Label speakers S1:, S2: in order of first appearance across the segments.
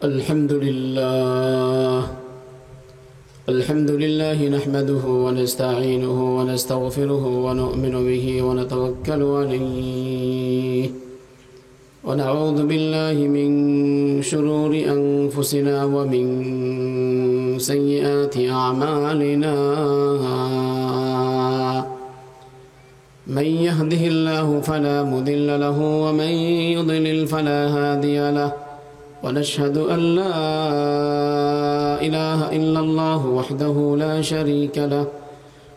S1: الحمد لله نحمده ونستعينه ونستغفره ونؤمن به ونتوكل عليه ونعوذ بالله من شرور أنفسنا ومن سيئات أعمالنا من يهده الله فلا مضل له ومن يضلل فلا هادي له ونشهد أن لا إله إلا الله وحده لا شريك له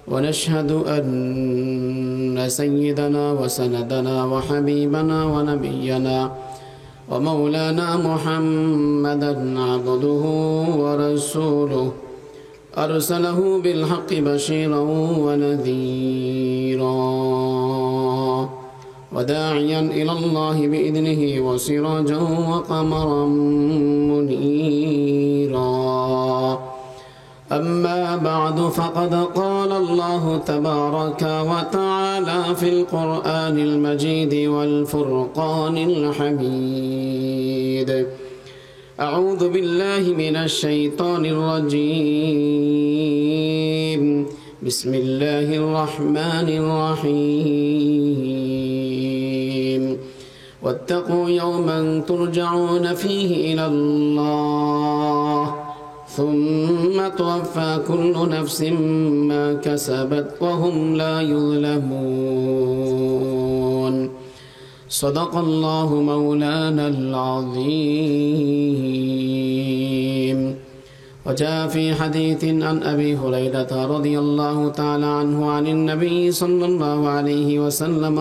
S1: ونشهد أن سيدنا وسندنا وحبيبنا ونبينا ومولانا محمدا عبده ورسوله أرسله بالحق بشيرا ونذيرا وداعيا إلى الله بإذنه وسراجا وقمرا منيرا أما بعد فقد قال الله تبارك وتعالى في القرآن المجيد والفرقان الحميد أعوذ بالله من الشيطان الرجيم بسم الله الرحمن الرحيم واتقوا يوما ترجعون فيه إلى الله ثم توفى كل نفس ما كسبت وهم لا يظلمون صدق الله مولانا العظيم وجاء في حديث عن أبي هريرة رضي الله تعالى عنه عن النبي صلى الله عليه وسلم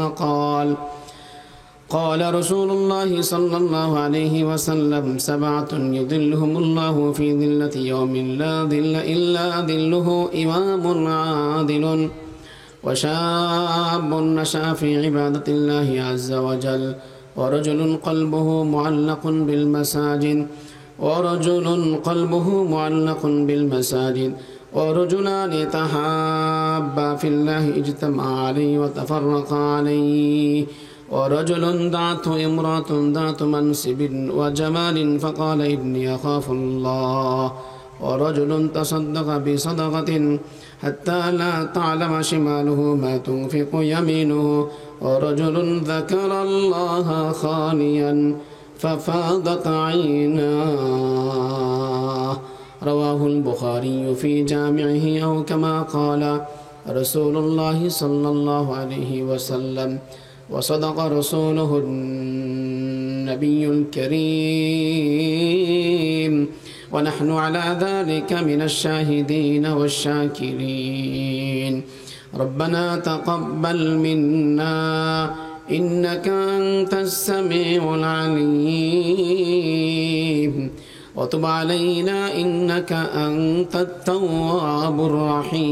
S1: قال رسول الله صلى الله عليه وسلم 7 يظلهم الله في ظلة يوم لا ظل إلا ظله إمام عادل وشاب نشأ في عبادة الله عز وجل ورجل قلبه معلق بالمساجد ورجلان تحابا في الله اجتمعا عليه وتفرقا عليه ورجل دعته امرأة ذات منصب وجمال فقال إني أخاف الله ورجل تصدق بصدقة حتى لا تعلم شماله ما تنفق يمينه ورجل ذكر الله خاليا ففاضت عيناه رواه البخاري في جامعه أو كما قال رسول الله صلى الله عليه وسلم وصدق رسوله النبي الكريم ونحن على ذلك من الشاهدين والشاكرين ربنا تقبل منا إنك أنت السميع العليم وتب علينا إنك أنت التواب الرحيم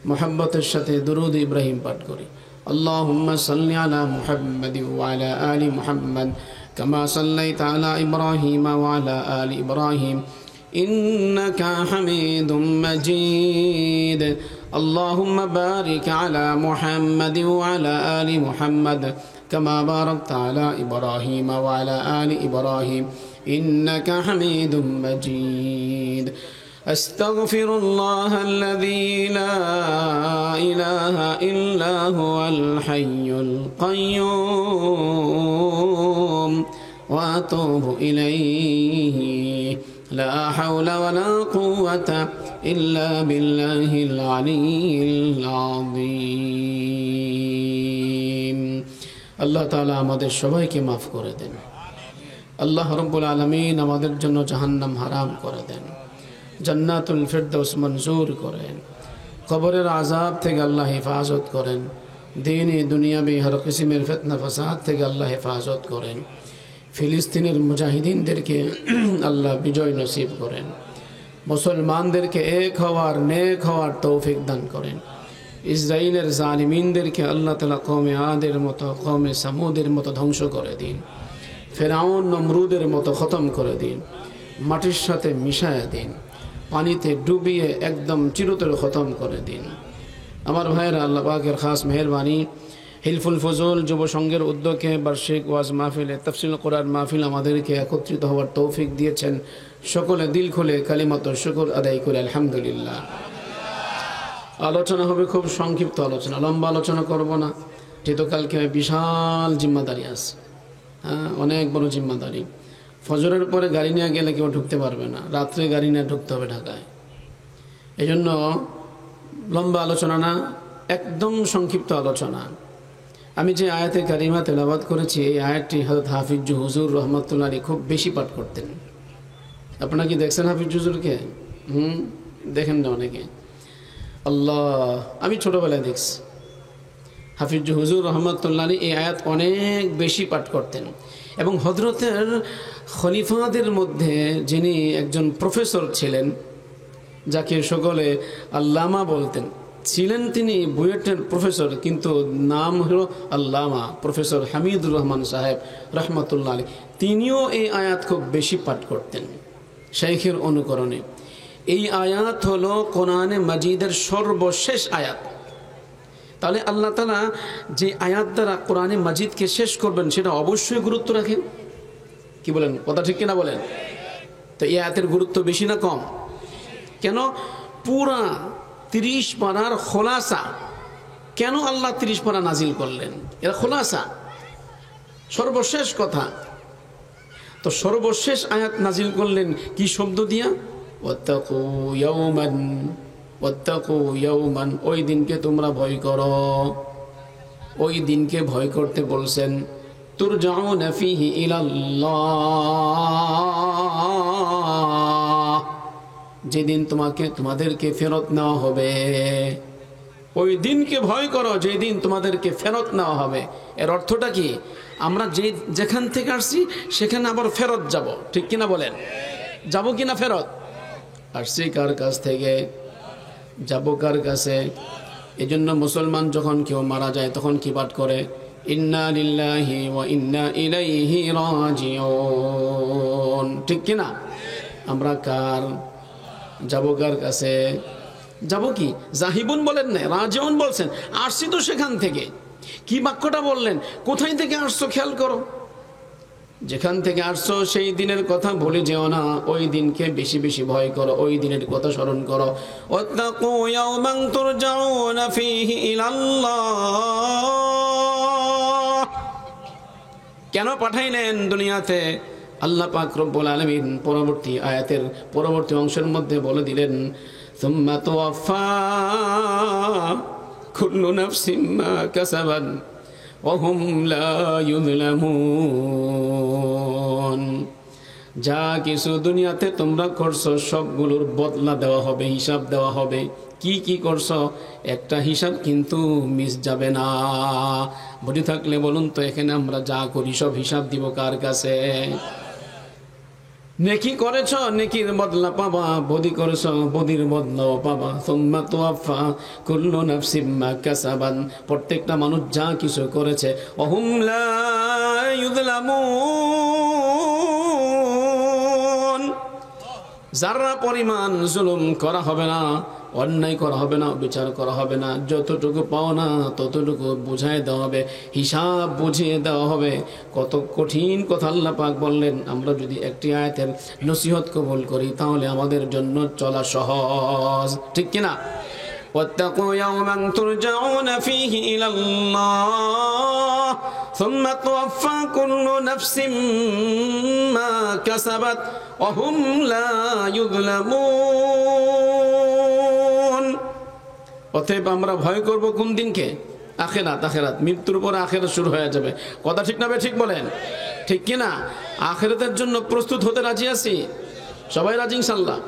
S1: محبة الشتى درود إبراهيم পাঠ করি اللهم صل على محمد وعلى آل محمد كما صليت على إبراهيم وعلى آل إبراهيم إنك حميد مجيد اللهم بارك على محمد وعلى آل محمد كما باركت على إبراهيم وعلى آل إبراهيم إنك حميد مجيد أستغفر الله الذي لا إله إلا هو الحي القيوم وأتوب إليه لا حول ولا قوة إلا بالله العلي العظيم الله تعالى আমাদের সবাইকে maaf করে দেন আল্লাহ রাব্বুল আলামিন আমাদের জন্য জাহান্নাম হারাম করে দেন জান্নাতুল ফিরদাউস মঞ্জুর করেন কবরের আযাব থেকে আল্লাহ হেফাজত করেন দ্বীনি দুনিয়াবি হর কিসমের ফিতনা ফাসাদ থেকে আল্লাহ হেফাজত করেন ফিলিস্তিনের মুজাহিদিনদেরকে আল্লাহ বিজয় নসিব করেন মুসলমানদেরকে এক হওয়ার নেক হওয়ার তৌফিক দান করেন ইসরাইলের জালিমিনদেরকে আল্লাহ তাআলা কওমে আদের মতো কওমে সামুদের মতো ধ্বংস করে দিন ফেরাউন নমরুদের মতো খতম করে দিন মাটির সাথে মিশায়া দিন পানিতে ডুবিয়ে একদম চিরতরে খতম করে দিন আমার ভাইরা আল্লাহ পাকের খাস মেহেরবানি হিলফুল ফজল যুব সংঘের উদ্যোগে বার্ষিক ওয়াজ মাহফিলে তাফসিল কোরআন মাহফিল আমাদেরকে একত্রিত হওয়ার তৌফিক দিয়েছেন। সকলে দিল খুলে কালিমাতুর শুকর আদায় করে আলহামদুলিল্লাহ। আলোচনা হবে খুব সংক্ষিপ্ত আলোচনা, লম্বা আলোচনা করব না, যেহেতু কালকে বিশাল জিম্মাদারি আছে। হ্যাঁ, অনেক বড় জিম্মাদারি। ফজরের পরে গাড়ি নিয়ে গেলে কেউ ঢুকতে পারবে না, রাত্রে গাড়ি নিয়ে ঢুকতে হবে ঢাকায়। এই জন্য লম্বা আলোচনা না, একদম সংক্ষিপ্ত আলোচনা। আমি যে আয়াতে কারিমা তেলাওয়াত করেছি, এই আয়াতটি হযরত হাফিজ হুজুর রহমাতুল্লাহ আলাইহি খুব বেশি পাঠ করতেন। আপনারা কি দেখছেন হাফিজ হুজুরকে? দেখেন না অনেকে। আল্লাহ, আমি ছোটবেলায় দেখছি হাফিজ হুজুর রহমাতুল্লাহ আলাইহি এই আয়াত অনেক বেশি পাঠ করতেন। এবং হযরতের খলিফাদের মধ্যে যিনি একজন প্রফেসর ছিলেন, যাকে সকলে আল্লামা বলতেন, ছিলেন তিনি বুয়েটের প্রফেসর, কিন্তু নাম হলো আল্লামা প্রফেসর হামিদুর রহমান সাহেব রহমাতুল্লাহ আলাইহি। তিনিও এই আয়াত খুব বেশি পাঠ করতেন শাইখের অনুকরণে। এই আয়াত হলো কোরআনে মাজিদের সর্বশেষ আয়াত। তাহলে আল্লাহ তাআলা যে আয়াত দ্বারা কোরআনে মাজিদকে শেষ করবেন সেটা অবশ্যই গুরুত্ব রাখেন। কি বলেন, কথা ঠিক কিনা বলেন? তো এই আয়াতের গুরুত্ব বেশি না কম? কেন? পুরা 30 পারার খোলাসা। কেন আল্লাহ 30 পারা নাজিল করলেন? এরা খোলাসা, সর্বশেষ কথা। তো সর্বশেষ আয়াত নাজিল করলেন কি শব্দ দিয়া? ওয়াত্তাকু ইয়াওমান, ওয়াত্তাকু ইয়াওমান, ওই দিনকে তোমরা ভয় করো। ওই দিনকে ভয় করতে বলছেন। তুরজাউনা ফীহি ইলাল্লাহ, যেদিন তোমাদেরকে ফেরত নেওয়া হবে। ওই দিনকে ভয় করো যেদিন তোমাদেরকে ফেরত নেওয়া হবে। এর অর্থটা কি? আমরা যেখান থেকে আসছি সেখানে আবার ফেরত যাব, ঠিক কিনা বলেন? যাব কিনা ফেরত? আসছি কার কাছ থেকে, যাব কার কাছে? এই জন্য মুসলমান যখন কেউ মারা যায় তখন কি পাঠ করে? ইন্না লিল্লাহি ওয়া ইন্না ইলাইহি রাজিউন, ঠিক কিনা? আমরা কার যাব, কার কাছে যাব? কি জাহিবুন বলেন না, রাজিউন বলছেন। আসছি তো সেখান থেকে। কি বাক্যটা বললেন? কোথায় থেকে আসছো খেয়াল করো। যেখান থেকে আসছো সেই দিনের কথা ভুলে যেও না। ওই দিনকে বেশি বেশি ভয় করো, ওই দিনের কথা স্মরণ করো। ওয়াত্তাকু ইয়াওমান তুরজাউনা ফীহি ইলাল্লাহ। কেন পাঠাইলেন দুনিয়াতে? আল্লাহ পাক রব্বুল আলামিন পরবর্তী আয়াতের পরবর্তী অংশের মধ্যে বলে দিলেন, সুম্মা তুওয়াফা কুল্লু নাফসিন মা কাসাবাত ওয়া হুম লা ইউযলামুন। যা কিছু দুনিয়াতে তোমরা করছো সবগুলোর বদলা দেওয়া হবে, হিসাব দেওয়া হবে। কি কি করছো একটা হিসাব কিন্তু মিস যাবে না। বুঝে থাকলে বলুন তো, এখানে আমরা যা করি সব হিসাব দিব কার কাছে? নেকি করেছ, নেকির বদলা পাবা। বদি করেছ, বদির বদলাও পাবা। সুম্মা তুওয়াফা কুল্লু নাফসিন মা কাসাবাত, প্রত্যেকটা মানুষ যা কিছু করেছে। ওহুম লা ইউযলামুন, যারা পরিমাণ জুলুম করা হবে না, অন্যায় করা হবে না, বিচার করা হবে না। যতটুকু পাও না ততটুকু বুঝাই দেওয়া হবে, হিসাব বুঝিয়ে দেওয়া হবে। কত কঠিন কথা আল্লাহ পাক বললেন। আমরা যদি একটি আয়াতের নসিহত কবুল করি তাহলে আমাদের জন্য চলা সহজ, ঠিক কিনা? ওয়াত্তাকু ইয়াওমান তুরজাউনা ফীহি ইলাল্লাহ সুম্মা তুওয়াফা কুল্লু নাফসিন মা কাসাবাত ওয়া হুম লা ইউযলামুন। অতএব আমরা ভয় করব কোন দিনকে? আখিরাত। আখিরাত, মৃত্যুর পর আখিরাত শুরু হয়ে যাবে। কথা ঠিক না? ঠিক বলেন, ঠিক কিনা? আখিরাতের জন্য প্রস্তুত হতে রাজি আছি? সবাই রাজি ইনশাআল্লাহ?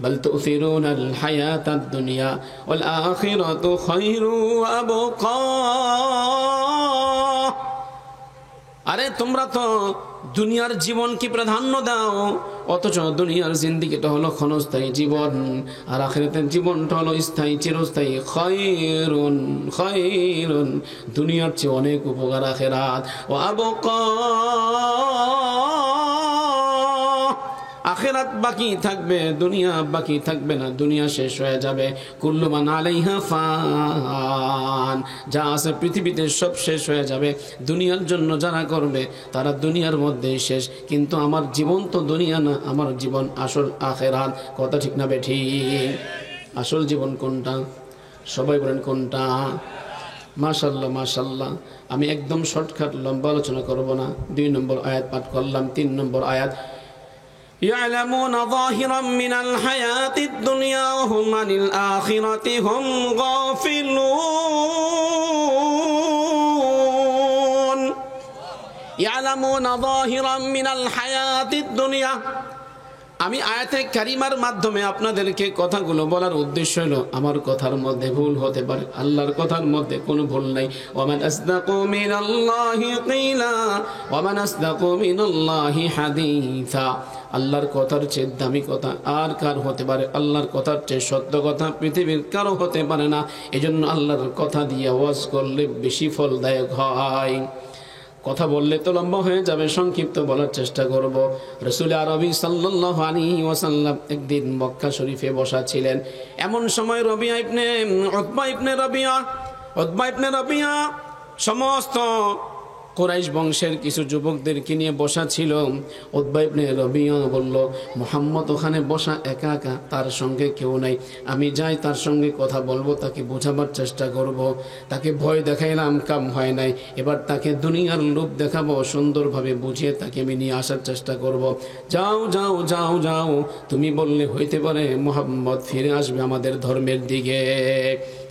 S1: بل تؤثرون الحياة الدنيا والآخرة خير وأبقى। আরে তোমরা তো দুনিয়ার জীবন কি প্রাধান্য দাও, অথচ দুনিয়ার জিন্দেগিটা হলো ক্ষণস্থায়ী জীবন, আর আখিরাতের জীবনটা হলো স্থায়ী, চিরস্থায়ী। খায়রুন খায়রুন, দুনিয়ার চেয়ে অনেক উপকার আখিরাত। ওয়া আবকা, আখিরাত বাকি থাকবে, দুনিয়া বাকি থাকবে না, দুনিয়া শেষ হয়ে যাবে। কুল্লু মান আলাইহা ফান, যা আছে পৃথিবীতে সব শেষ হয়ে যাবে। দুনিয়ার জন্য যারা করবে তারা দুনিয়ার মধ্যেই শেষ, কিন্তু আমার জীবন তো দুনিয়া না, আমার জীবন আসল আখিরাত। কথা ঠিক না বেঠিক? আসল জীবন কোনটা? সবাই বলেন কোনটা? মাশাআল্লাহ মাশাআল্লাহ। আমি একদম শর্টকাট, লম্বা আলোচনা করব না। 2 নম্বর আয়াত পাঠ করলাম। 3 নম্বর আয়াত, يعلمون ظاهرا من الحياة الدنيا وهم عن الآخرة هم غافلون। يعلمون ظاهرا من الحياة الدنيا। আমি আয়াতে কারিমার মাধ্যমে আপনাদেরকে কথাগুলো বলার উদ্দেশ্য হলো, আমার কথার মধ্যে ভুল হতে পারে, আল্লাহর কথার মধ্যে কোনো ভুল নাই। ওয়ামান আসদাকু মিনাল্লাহি কিলা ওয়ামান আসদাকু মিনাল্লাহি হাদিসা। আল্লাহর কথার চেয়ে দামি কথা আর কার হতে পারে? আল্লাহর কথার চেয়ে সত্য কথা পৃথিবীর কারো হতে পারে না। এজন্য আল্লাহর কথা দিয়ে ওয়াজ করলে বেশি ফলদায়ক হয়। কথা বললে তো লম্বা হয়ে যাবে, সংক্ষিপ্ত বলার চেষ্টা করব। রাসূল আরবি সাল্লাল্লাহু আলাইহি ওয়াসাল্লাম একদিন মক্কা শরীফে বসা ছিলেন। এমন সময় উতবা ইবনে রবিয়া সমস্ত কুরাইশ বংশের কিছু যুবকদেরকে নিয়ে বসা ছিল। উতবা ইবনে রবিয়া বলল, মুহাম্মদ ওখানে বসা একা একা, তার সঙ্গে কেউ নাই, আমি যাই তার সঙ্গে কথা বলবো, তাকে বোঝাবার চেষ্টা করব। তাকে ভয় দেখাইলাম, কাম হয় নাই। এবার তাকে দুনিয়ার লোভ দেখাবো, সুন্দরভাবে বুঝিয়ে তাকে আমি নিয়ে আসার চেষ্টা করব। যাও যাও যাও যাও, তুমি বললে হইতে পারে মুহাম্মদ ফিরে আসবে আমাদের ধর্মের দিকে।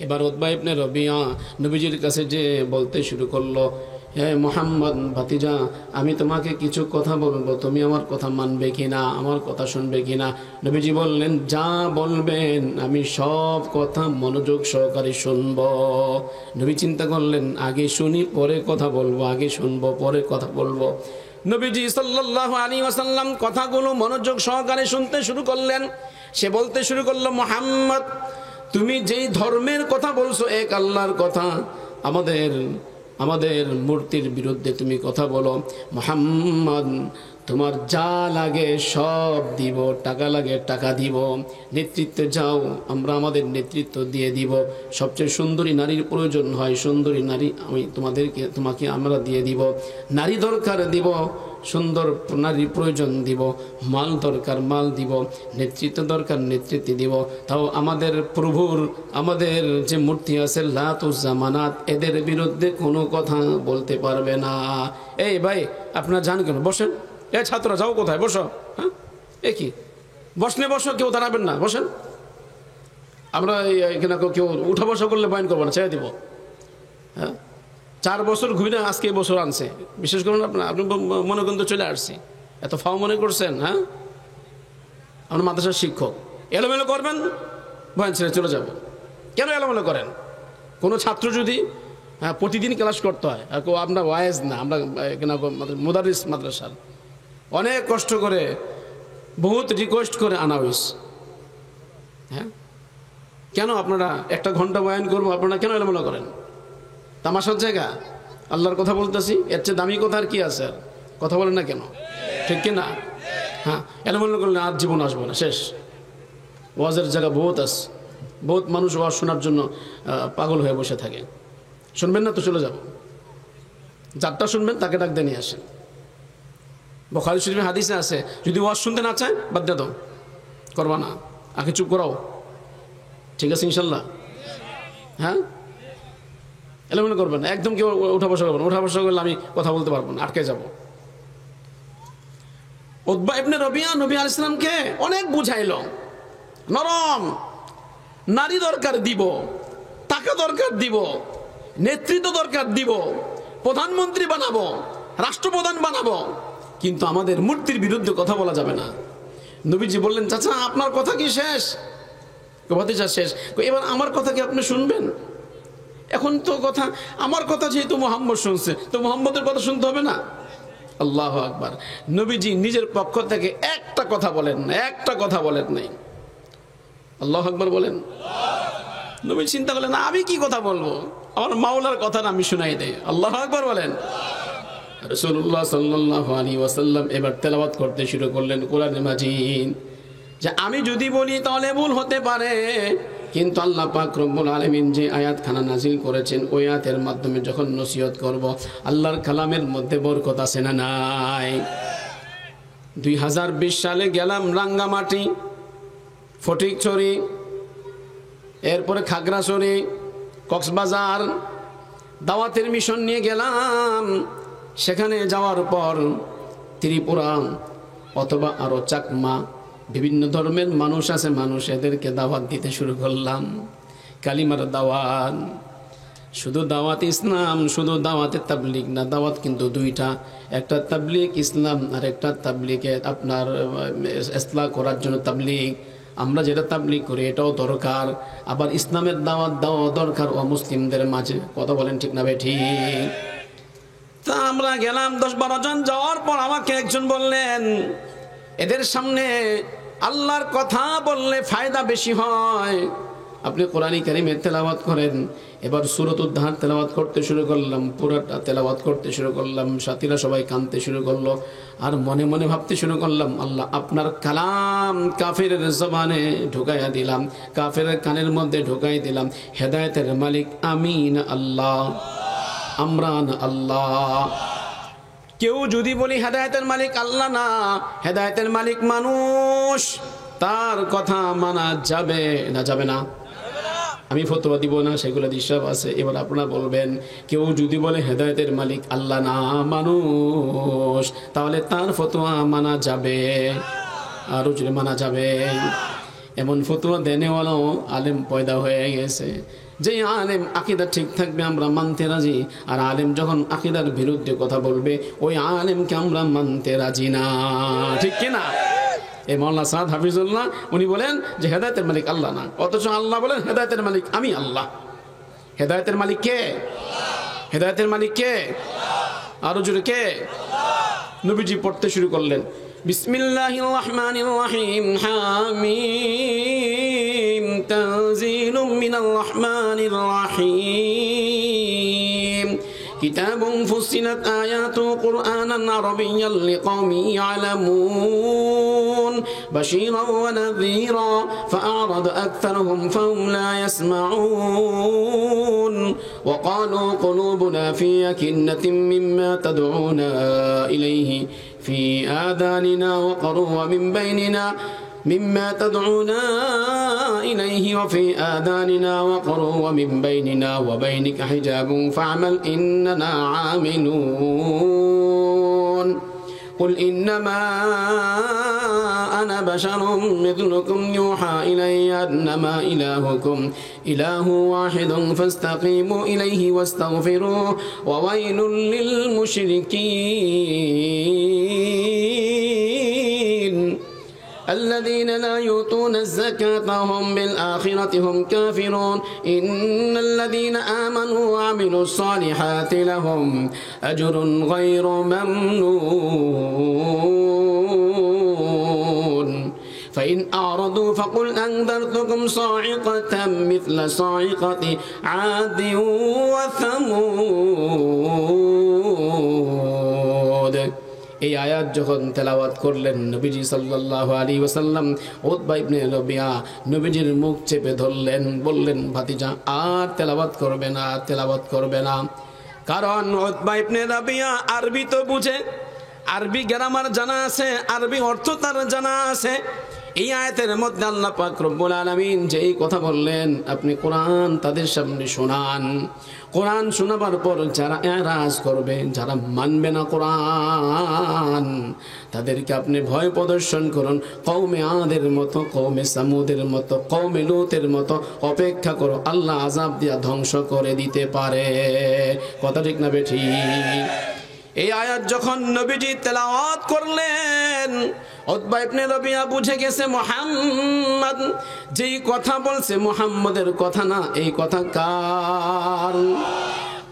S1: এবার উতবা ইবনে রবিয়া নবীজির কাছে যে বলতে শুরু করলো, হে মুহাম্মদ ভাতিজা, আমি তোমাকে কিছু কথা বলবো, তুমি আমার কথা মানবে কিনা, আমার কথা শুনবে কিনা? নবীজি বললেন, যা বলবেন আমি সব কথা মনোযোগ সহকারে শুনবো। নবী চিন্তা করলেন, আগে শুনি পরে কথা বলবো, আগে শুনবো পরে কথা বলবো। নবীজি সাল্লাল্লাহু আলাইহি ওয়াসাল্লাম কথাগুলো মনোযোগ সহকারে শুনতে শুরু করলেন। সে বলতে শুরু করলো, মুহাম্মদ তুমি যেই ধর্মের কথা বলছো, এক আল্লাহর কথা, আমাদের মূর্তির বিরুদ্ধে তুমি কথা বলো। মুহাম্মদ তোমার যা লাগে সব দিব, টাকা লাগে টাকা দিব, নেতৃত্বে যাও আমরা আমাদের নেতৃত্ব দিয়ে দিব। সবচেয়ে সুন্দরী নারীর প্রয়োজন হয়, সুন্দরী নারী তোমাকে আমরা দিয়ে দিব। নারী দরকার দিব, সুন্দর নারীর প্রয়োজন দিব। মাল দরকার মাল দিব, নেতৃত্ব দরকার নেতৃত্ব দিব। তাও আমাদের প্রভুর, আমাদের যে মূর্তি আছে লাত ও জামানাত, এদের বিরুদ্ধে কোনো কথা বলতে পারবে না। এই ভাই আপনারা যান কেন? বসেন। এ ছাত্র যাও কোথায়? বসো। হ্যাঁ, এ কি বসলে বসো, কেউ দাঁড়াবেন না, বসেন। আমরা এখানে কেউ উঠা বসা করলে বয়ান করবো না, ছেড়ে দিব। হ্যাঁ, 4 বছর ঘুরে আজকে বছর আনছে, বিশেষ করে আপনি মনে করেন তো চলে আসছি, এত ফাও মনে করছেন? হ্যাঁ, আমরা মাদ্রাসার শিক্ষক, এলোমেলো করবেন বয়ান ছেড়ে চলে যাব। কেন এলোমেলো করেন? কোনো ছাত্র যদি প্রতিদিন ক্লাস করতে হয়, আর আমরা ওয়াইজ না, আমরা মুদারিস মাদ্রাসার অনেক কষ্ট করে বহুত রিকোয়েস্ট করে আনা হয়েছে। হ্যাঁ, কেন আপনারা 1 ঘন্টা বয়ান করবো, আপনারা কেন এলোমেলো করেন? তামাশার জায়গা, আল্লাহর কথা বলতেছি, এর চেয়ে দামি কথা আর কি আছে? আর কথা বলেন না কেন? ঠিক কিনা? হ্যাঁ, এলোমেলো করলে আর জীবন আসবো না, শেষ। ওয়াজের জায়গা বহুত আছে, বহুত মানুষ ওয়াজ শোনার জন্য পাগল হয়ে বসে থাকে। শুনবেন না তো চলে যাব, যারটা শুনবেন তাকে ডাক দিয়ে নিয়ে আসেন। বুখারী শরীফে হাদিসে আছে, যদি ওয়াজ শুনতে না চায় বাদ দিয়ে দাও, করবা না, আগে চুপ করাও। ঠিক আছে ইনশাল্লাহ? হ্যাঁ, এলোমেলো করবেন না, একদম কেউ উঠা বসা করবেন। উঠা বসা করলে আমি কথা বলতে পারবো না, আটকে যাব। উতবা ইবনে রবিয়া নবী আলাইহিস সালামকে অনেক বুঝাইল, নরম, নারী দরকার দিব, টাকা দরকার দিব, নেতৃত্ব দরকার দিব, প্রধানমন্ত্রী বানাবো, রাষ্ট্রপ্রধান বানাবো, কিন্তু আমাদের মূর্তির বিরুদ্ধে কথা বলা যাবে না। নবীজি বললেন, চাচা আপনার কথা কি শেষ? ভাতিজা শেষ। এবার আমার কথা কি আপনি শুনবেন? এখন তো কথা, আমার কথা যেহেতু মুহাম্মদ শুনছে, তো মুহাম্মদের কথা শুনতে হবে না? আল্লাহু আকবার। নবীজি নিজের পক্ষ থেকে একটা কথা বলেন না, একটা কথা বলেন নাই। আল্লাহু আকবার বলেন। নবী চিন্তা করলেন, আমি কি কথা বলবো, আমার মাওলার কথা আমি শুনাই দেই। আল্লাহু আকবার বলেন। রাসূলুল্লাহ সাল্লাল্লাহু আলাইহি ওয়াসাল্লাম এবার তেলাওয়াত করতে শুরু করলেন কোরআনে মাজিদ, যে আমি যদি বলি তাহলে ভুল হতে পারে, কিন্তু আল্লাহ পাক রব্বুল আলামিন যে আয়াতখানা নাজিল করেছেন ওই আয়াতের মাধ্যমে যখন নসিহত করব, আল্লাহর কালামের মধ্যে বরকত আছে না নাই? 2020 সালে গেলাম রাঙ্গামাটি, ফটিকছড়ি, এরপরে খাগড়াছড়ি, কক্সবাজার, দাওয়াতের মিশন নিয়ে গেলাম। সেখানে যাওয়ার পর ত্রিপুরা অথবা আরো চাকমা বিভিন্ন ধর্মের মানুষ আছে, মানুষ এদেরকে দাওয়াত দিতে শুরু করলাম। কালিমার দাওয়াত, শুধু দাওয়াত ইসলাম, শুধু দাওয়াতে তাবলিগ না, দাওয়াত কিন্তু দুইটা, একটা তাবলিগ ইসলাম আর একটা তাবলিগে আপনার ইসলাহ করার জন্য তাবলিগ। আমরা যেটা তাবলিগ করি এটাও দরকার, আবার ইসলামের দাওয়াত দেওয়া দরকার ও মুসলিমদের মাঝে। কথা বলেন ঠিক না ঠিক? তা আমরা গেলাম 10-12 জন। যাওয়ার পর আমাকে একজন বললেন, এদের সামনে আল্লাহর কথা বললে ফায়দা বেশি হয়, আপনি কোরআনী কারীমের তেলাওয়াত করেন। এবার সূরাতুদ দাহর তেলাওয়াত করতে শুরু করলাম, পুরোটা তেলাওয়াত করতে শুরু করলাম। সাথীরা সবাই কাঁদতে শুরু করলো, আর মনে মনে ভাবতে শুরু করলাম, আল্লাহ আপনার কালাম কাফেরের জবানে ঢুকাইয়া দিলাম, কাফেরের কানের মধ্যে ঢুকাই দিলাম। হেদায়েতের মালিক আমি না আল্লাহ, আমরা না আল্লাহ। কেউ যদি বলি হেদায়েতের মালিক আল্লাহ না, হেদায়েতের মালিক মানুষ, তার কথা মানা যাবে না? যাবে না? আমি ফতোয়া দিব না, সেগুলো হিসাব আছে। এবার আপনারা বলবেন, কেউ যদি বলে হেদায়েতের মালিক আল্লাহ না মানুষ, তাহলে তার ফতোয়া মানা যাবে? আরো যদি মানা যাবে। এমন ফতোয়া দেনেওয়ালাও আলেম পয়দা হয়ে গেছে, যে আলেম আকীদা ঠিক থাকবে আমরা মানতে রাজি, আর আলেম যখন আকীদার বিরুদ্ধে কথা বলবে ওই আলেমকে আমরা মানতে রাজি না। ঠিক কিনা? এই মাওলানা সাদ হাফিজুল্লাহ উনি বলেন যে হেদায়েতের মালিক আল্লাহ না, অথচ আল্লাহ বলেন হেদায়েতের মালিক আমি আল্লাহ। হেদায়েতের মালিক কে? হেদায়েতের মালিক কে? আরো জোরে কে? নবীজি পড়তে শুরু করলেন, বিসমিল্লাহির রহমানির রহিম, হামিম, তানজিলুম মিনার রহমানির রহিম, কিতাবুন ফুসিলাত আয়াতু কুরআনান আরাবিয়্যান লিকাওমিন ইয়ালামুন বাশীরান ওয়া নাযীরা ফাআরাদা আকতারুহুম ফাহুম লা ইয়াসমাউন ওয়া ক্বালু কুলুবুনা ফী আকিন্নাতিন মিম্মা তাদউনা ইলাইহি ফী আযানিনা ওয়া ক্বারু ওয়া মিন বাইনিনা مما تدعونا إليه وفي آذاننا وقر ومن بيننا وبينك حجاب فاعمل إننا عاملون قل إنما أنا بشر مثلكم يوحى إلي أنما إلهكم إله واحد فاستقيموا إليه واستغفروه وويل للمشركين الذين لا يؤتون الزكاة وهم بالآخرة هم كافرون إن الذين آمنوا وعملوا الصالحات لهم أجر غير ممنون فإن أعرضوا فقل أنذرتكم صاعقة مثل صاعقة عاد وثمود। এই আয়াত যখন তেলাওয়াত করলেন নবীজি সাল্লাল্লাহু আলাইহি ওয়াসাল্লাম, উতবা ইবনে রবিয়া নবীজির মুখ চেপে ধরলেন, বললেন, ভাতিজা আর তেলাওয়াত করবে না, তেলাওয়াত করবে না। কারণ উতবা ইবনে রবিয়া আরবি তো বুঝে, আরবি গ্রামার জানা আছে, আরবি অর্থ তার জানা আছে। এই আয়াতের মধ্যে আল্লাহ পাক রব্বুল আলামিন যে এই কথা বললেন, আপনি কোরআন তাদের সামনে শোনান। কোরআন শোনাবার পর যারা এরাজ করবে, যারা মানবে না কোরআন, তাদেরকে আপনি ভয় প্রদর্শন করুন। কওমে আদের মতো, কওমে সামুদের মতো, কওমে লূতের মতো অপেক্ষা করো, আল্লাহ আযাব দিয়া ধ্বংস করে দিতে পারে। কথা ঠিক না বেঠিক? এই আয়াত যখন নবীজি তেলাওয়াত করলেন, উতবা ইবনে রবিয়া বুঝে গেছে মুহাম্মদ যেই কথা বলছে মুহাম্মদের কথা না, এই কথা কার?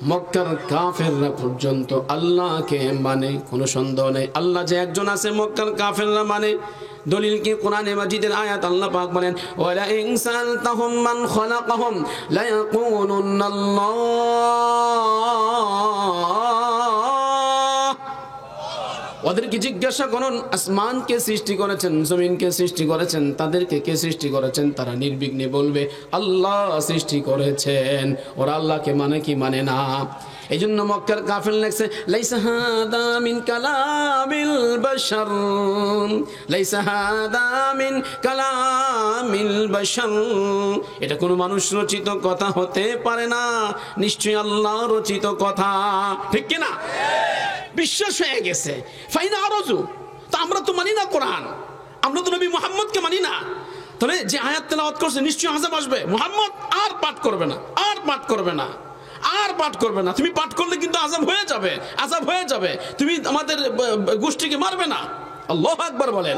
S1: মক্কার কাফেররা পর্যন্ত আল্লাহকে মানে, কোনো সন্দেহ নেই। আল্লাহ যে একজন আছে, মক্কার কাফেররা মানে। দলিল কি? কোরআনে মাজিদের আয়াত। আল্লাহ পাক বলেন, ওয়ালা ইন সালতাহুম মান খালাকাহুম লা ইয়াকুলুন্নাল্লাহ ওদেরকে জিজ্ঞাসা করুন, আসমানকে সৃষ্টি করেছেন, জমিনকে সৃষ্টি করেছেন, তাদেরকে কে সৃষ্টি করেছেন? তারা নির্বিঘ্নে বলবে আল্লাহ সৃষ্টি করেছেন। ওরা আল্লাহকে মানে কি মানে না। এই জন্য মক্কার কাফির লেখছে লাইসা হাদা মিন কালামিল বাশার, লাইসা হাদা মিন কালামিল বাশার, এটা কোনো মানুষ রচিত কথা হতে পারে না, নিশ্চয়ই আল্লাহ রচিত কথা। ঠিক কি না? বিশ্বাস হয়ে গেছে। ফাইনা আরজু, তা আমরা তো মানি না কোরআন, আমরা তো নবী মুহাম্মদকে মানি না। তবে যে আয়াত তেলাওয়াত করছে নিশ্চয়ই আযাব আসবে। মুহাম্মদ আর পাঠ করবে না, আর পাঠ করবে না, আর পাঠ করবে না। তুমি পাঠ করলে কিন্তু আযাব হয়ে যাবে, আযাব হয়ে যাবে। তুমি আমাদের গোষ্ঠীকে মারবে না। আল্লাহু আকবার বলেন।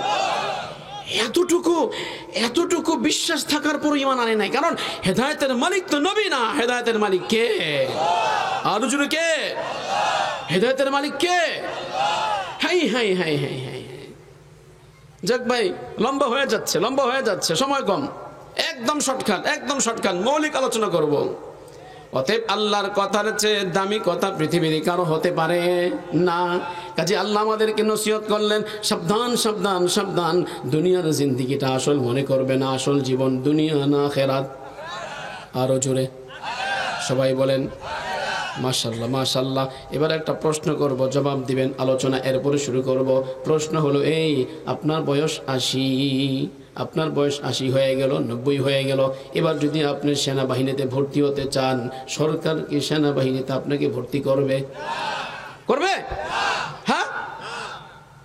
S1: এতটুকু বিশ্বাস থাকার পর ঈমান আনে নাই। কারণ হেদায়েতের মালিক তো নবী না, হেদায়েতের মালিক কে? আর জুড়ে কে? হেদায়েতের মালিক কে? হাই হাই হাই হাই হাই। যাক ভাই, লম্বা হয়ে যাচ্ছে, সময় কম। একদম শর্টকাট মৌলিক আলোচনা করব। অতএব আল্লাহর কথার চেয়ে দামি কথা পৃথিবীর কারো হতে পারে না। কাজে আল্লাহ আমাদেরকে নসিহত করলেন, সাবধান, দুনিয়ার জিন্দেগিটা আসল মনে করবে না, আসল জীবন দুনিয়া না আখিরাত। আরো জোরে সবাই বলেন মাশাআল্লাহ। এবার একটা প্রশ্ন করব, জবাব দিবেন, আলোচনা এরপরে শুরু করব। প্রশ্ন হলো এই, আপনার বয়স 80 হয়ে গেল, 90 হয়ে গেল। এবার যদি আপনি সেনাবাহিনীতে ভর্তি হতে চান, সরকার কি সেনাবাহিনীতে আপনাকে ভর্তি করবে? হ্যাঁ,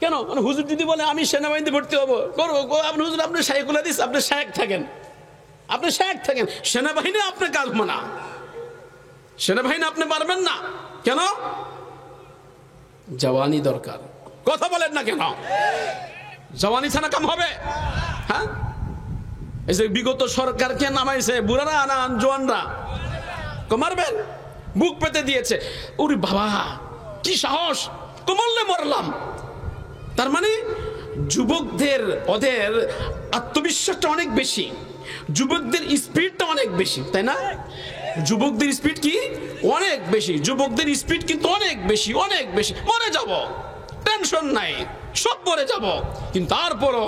S1: কেন? মানে হুজুর যদি বলে আমি সেনাবাহিনীতে ভর্তি হবো, করবো। আপনি হুজুর, আপনি শাইখুল হাদিস, আপনি শায়েখ থাকেন, সেনাবাহিনী আপনার কাজ মানা, সেনাবাহিনী আপনি পারবেন না। কেন? জওয়ানি দরকার। কথা বলেন না কেন? জওয়ানি ছাড়া কাম হবে? হ্যাঁ, এই যে বিগত সরকারকে নামাইছে বুড়ারা না জওয়ানরা, মারবেন, বুক পেতে দিয়েছে। ওরে বাবা, কি সাহস! কমললে মরলাম। তার মানে যুবকদের ওদের আত্মবিশ্বাসটা অনেক বেশি, যুবকদের স্পিডটা অনেক বেশি, তাই না? যুবকদের স্পিড কি অনেক বেশি, যুবকদের স্পিড কিন্তু অনেক বেশি। মরে যাব, টেনশন নাই, সব মরে যাব, কিন্তু তারপরও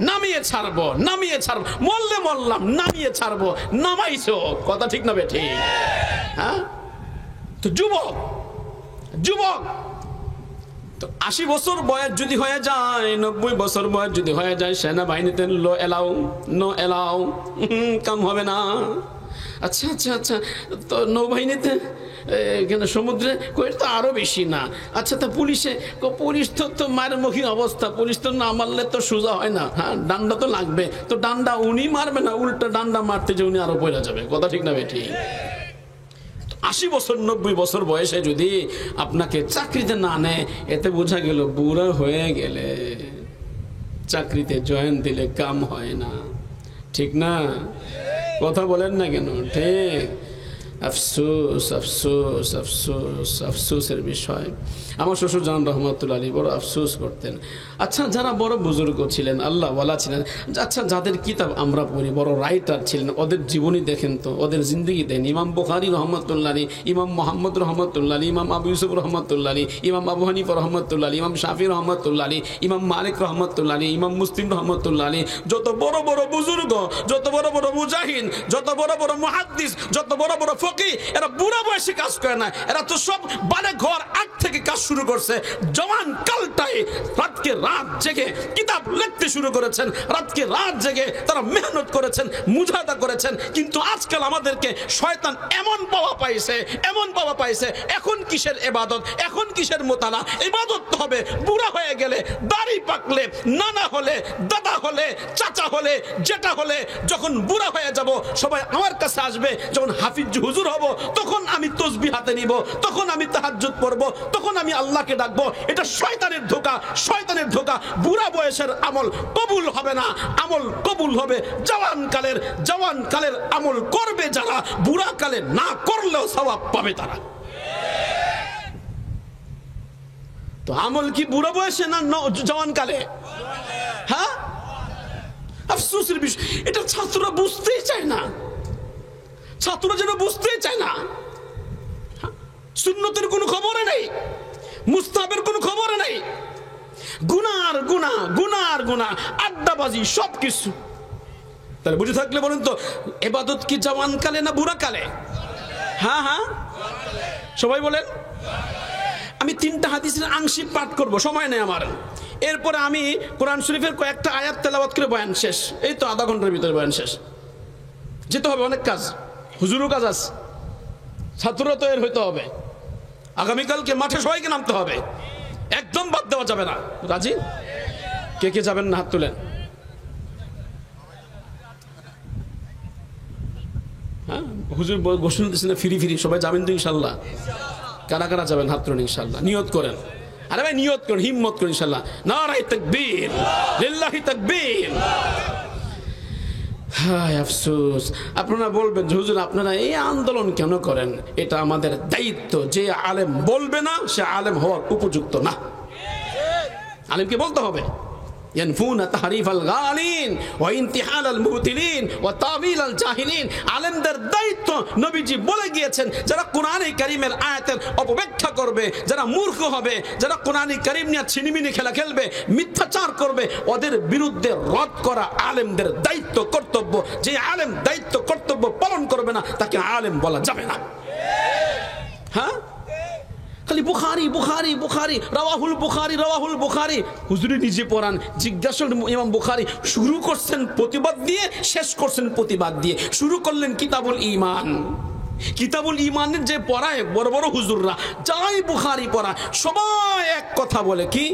S1: নামিয়ে ছাড়বো, মরলে মরলাম, নামিয়ে ছাড়বো। নামাইছো, কথা ঠিক না বেঠি? হ্যাঁ, তো যুবক তো 80 বছর বয়স যদি হয়ে যায়, 90 বছর বয়স যদি হয়ে যায়, সেনাবাহিনীতে নো এলাও, কাম হবে না। আচ্ছা, তো নৌবাহিনীতে, এখানে সমুদ্রে তো আরো বেশি না। আচ্ছা, তা পুলিশ তো মারমুখী অবস্থা, পুলিশ তো না মারলে তো সোজা হয় না। হ্যাঁ, ডান্ডা তো লাগবে, তো ডান্ডা উনি মারবে না, উল্টা ডান্ডা মারতে যে উনি আরো পড়ে যাবে। কথা ঠিক না বেঠি? 80 বছর 90 বছর বয়সে যদি আপনাকে চাকরিতে না নেয়, এতে বোঝা গেল বুড়া হয়ে গেলে চাকরিতে জয়েন দিলে কাম হয় না। ঠিক না? কথা বলেন না কেন? ঠিক। আফসোসের বিষয়। আমার শ্বশুর জান রহমতুল্লাহ আলী বড় আফসোস করতেন। আচ্ছা, যারা বড় বুজুর্গ ছিলেন, আল্লাহ ওয়ালা ছিলেন, আচ্ছা, যাদের কিতাব আমরা পড়ি, বড় রাইটার ছিলেন, ওদের জীবনী দেখেন তো, ওদের জিন্দগি দেন। ইমাম বুখারী রহমতুল্লাহ আলী, ইমাম মোহাম্মদ রহমতুল্লাহ আলী, ইমাম আবু ইউসুফ রহমতুল্লাহ আলী, ইমাম আবু হানিফা রহমতুল্লাহ আলী, ইমাম শাফি রহমতুল্লাহ আলী, ইমাম মালিক রহমতুল্লাহ আলী, ইমাম মুসলিম রহমতুল্লাহ আলী, যত বড় বড় বুজুর্গ, যত বড় বড় মুজাহিদ, যত বড় বড় মুহাদ্দিস, যত বড় বড় ফকি, এরা বুড়া বয়সে কাজ করে না। এরা তো সব বালে ঘর আগ থেকে কাজ শুরু করছে। জওয়ান কালটাই রাতকে রাত জেগে কিতাব লিখতে শুরু করেছেন, রাতকে রাত জেগে তারা মেহনত করেছেন, মুজাহাদা করেছেন। কিন্তু আজকাল আমাদেরকে শয়তান এমন পাওয়া পাইছে, এখন কিসের ইবাদত, এখন কিসের মোতালা? ইবাদত তো হবে বুড়া হয়ে গেলে, দাড়ি পাকলে, নানা হলে, দাদা হলে, চাচা হলে, জেঠা হলে। যখন বুড়া হয়ে যাব, সবাই আমার কাছে আসবে। যখন হাফিজ হুজুর হব, তখন আমি তসবিহ হাতে নিব, তখন আমি তাহাজ্জুদ পড়ব, তখন আমি আল্লাহকে ডাকবো। এটা শয়তানের ধোঁকা। বুড়া বয়সের আমল কবুল হবে না, আমল কবুল হবে জওয়ান কালের আমল করবে যারা, বুড়া কালে না করলেও সওয়াব পাবে তারা। তো আমল কি বুড়া বয়সে না জওয়ান কালে? হ্যাঁ, আফসোসের বিষয়। এটা ছাত্ররা বুঝতেই চায় না, ছাত্ররা যেন বুঝতেই চায় না। সুন্নতের কোনো খবরে নেই, মুস্তাহাবের কোনো খবরে নেই। গুনার গুনাহ, গুনার গুনাহ, আড্ডাবাজি, সব কিছু। তাহলে বুঝে থাকলে বলেন তো, ইবাদত কি জওয়ান কালে না বুড়া কালে? হ্যাঁ হ্যাঁ, সবাই বলেন। আমি 3টা হাদিসের আংশিক পাঠ করব, সময় নেই আমার। এরপরে আমি কোরআন শরীফের কয়েকটা আয়াত তেলাওয়াত করে বয়ান শেষ। এই তো আধা ঘন্টার ভিতরে বয়ান শেষ। যেতে হবে, অনেক কাজ, হুজুরও কাজ আছে, ছাত্ররা তো এর হইতে হবে। আগামীকালকে মাঠে সবাইকে নামতে হবে, একদম বাদ দেওয়া যাবে না। রাজি? কে কে যাবেন না হাত তুলেন। হ্যাঁ, হুজুর ঘোষণা দিচ্ছেন ফিরি ফিরি, সবাই যাবেন তো ইনশাল্লাহ? কারা কারা যাবেন হাত তুলেন ইনশাল্লাহ, নিয়ত করেন। আরে ভাই নিয়ত করেন, হিম্মত করেন ইনশাল্লাহ। নারায়ে তাকবীর, লিল্লাহি তাকবীর। হায় আফসোস, আপনারা বলবেন যে হুজুর আপনারা এই আন্দোলন কেন করেন? এটা আমাদের দায়িত্ব। যে আলেম বলবে না সে আলেম হওয়ার উপযুক্ত না। আলেমকে বলতে হবে। ينفون تحريف الغالين وانتحال المبتلين وتاويل الجاهلين। আলেমদের দায়িত্ব নবীজি বলে গিয়েছেন, যারা কোরআনে কারীমের আয়াতের অপব্যাখ্যা করবে, যারা মূর্খ হবে, যারা কোরআনে কারীম নিয়ে ছিনিমিনি খেলা খেলবে, মিথ্যাচার করবে, ওদের বিরুদ্ধে রদ করা আলেমদের দায়িত্ব, কর্তব্য। যে আলেম দায়িত্ব কর্তব্য পালন করবে না তাকে আলেম বলা যাবে না। হ্যাঁ, খালি বুখারী বুখারী বুখারী, রাওয়াহুল বুখারী রাওয়াহুল বুখারী। হুজুরে নিজে পড়ান, জিজ্ঞাসা ইমাম বুখারী শুরু করছেন প্রতিবাদ দিয়ে, শেষ করছেন প্রতিবাদ দিয়ে। শুরু করলেন কিতাবুল ঈমান। কিতাবুল ঈমানের যে পড়ায় বড় বড় হুজুররা, যাই বুখারী পড়া, সবাই এক কথা বলে কি?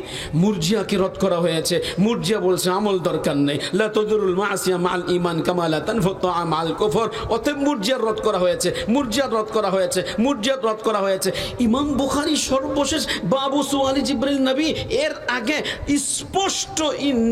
S1: মুরজিয়াকে রদ করা হয়েছে। মুরজিয়া বলছে আমল দরকার নেই, লা তাদুরুল মাসিয়া মাল ঈমান কামা লা তানফুতু মাল কুফর। অতএব মুরজিয়ার রদ করা হয়েছে, মুরজিয়ার রদ করা হয়েছে, মুরজিয়ার রদ করা হয়েছে। ইমাম বুখারী সর্বশেষ বাবু সুআলি জিবরিল নবী এর আগে স্পষ্ট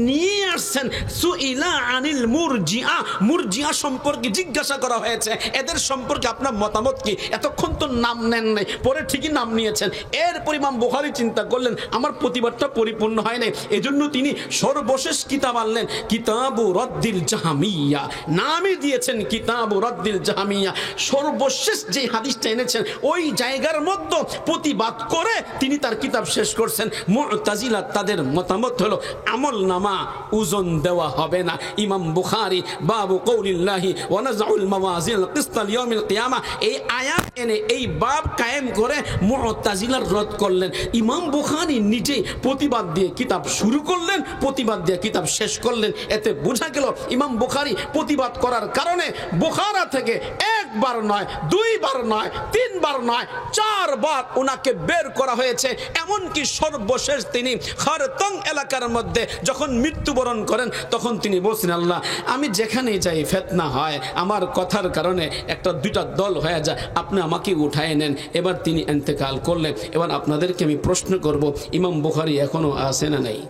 S1: নিয়ে আসছেন, সুইলা আনিল মুরজিয়া। মুরজিয়া সম্পর্কে জিজ্ঞাসা করা হয়েছে, এদের সম্পর্কে আপনার মতামত কি? এতক্ষণ তো নাম নেন নাই, পরে ঠিকই নাম নিয়েছেন। এরপর ইমাম বুখারী চিন্তা করলেন আমার প্রতিবাদটা পরিপূর্ণ হয় নাই, এজন্য তিনি সর্বশেষ কিতাব আনলেন, কিতাবু রদ্দিল জাহমিয়া। নামই দিয়েছেন কিতাবু রদ্দিল জাহমিয়া। সর্বশেষ যে হাদিসটা এনেছেন ওই জায়গার মধ্যে প্রতিবাদ করে তিনি তার কিতাব শেষ করছেন। মুতাজিলা তাদের মতামত হলো আমল নামা ওজন দেওয়া হবে না। ইমাম বুখারী বাবু কওলিল্লাহি ওয়া নাযউল মাওয়াজিল কিসতা লিয়াউমিল কিয়ামা, এই আয়াত এনে এই বাব কায়েম করে মুতাজিলার রদ করলেন। ইমাম বুখারী নিজে প্রতিবাদ দিয়ে কিতাব শুরু করলেন, প্রতিবাদ দিয়ে কিতাব শেষ করলেন। এতে বোঝা গেল ইমাম বুখারী প্রতিবাদ করার কারণে বুখারা থেকে একবার নয়, দুইবার নয়, তিনবার নয়, 4 বার ওনাকে বের করা হয়েছে। এমনকি সর্বশেষ তিনি খারতং এলাকার মধ্যে যখন মৃত্যুবরণ করেন তখন তিনি বলছেন, আল্লাহ আমি যেখানেই যাই ফিতনা হয়, আমার কথার কারণে একটা দুইটা দল হয়ে যায়, আপনি আমাকে উঠায় নেন। এবার তিনি ইন্তেকাল করলেন। এবার আপনাদেরকে আমি প্রশ্ন করব, ইমাম বুখারী এখনো আছে না নাই?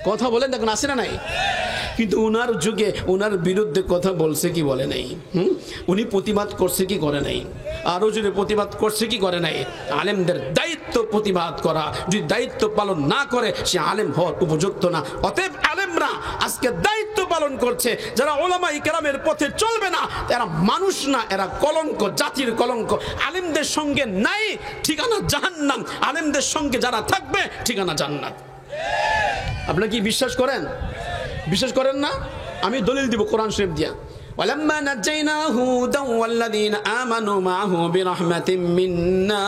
S1: কথা বলেন, এখন আছে না নাই? কিন্তু ওনার যুগে ওনার বিরুদ্ধে কথা বলছে কি বলে নাই? উনি প্রতিবাদ করছে কি করে নাই? আরো যদি প্রতিবাদ করছে কি করে নাই? আলেমদের দায়িত্ব প্রতিবাদ করা, যদি দায়িত্ব পালন না করে সে আলেম হওয়ার উপযুক্ত না। অতএব আলেমরা আজকে দায়িত্ব পালন করছে, যারা উলামায়ে কেরামের পথে চলবে না এরা মানুষ না, এরা কলঙ্ক, জাতির কলঙ্ক। আলেমদের সঙ্গে নাই ঠিকানা জাহান্নাম, আলেমদের সঙ্গে যারা থাকবে ঠিকানা জান্নাত। আপনারা কি বিশ্বাস করেন? বিশ্বাস করেন না? আমি দলিল দিব কোরআন শরীফ দিয়া। ওয়ালাম্মা নাজ্জাইনা হুদা ওয়াল্লাযীনা আমানু মাআহু বিরাহমাতিন মিন্না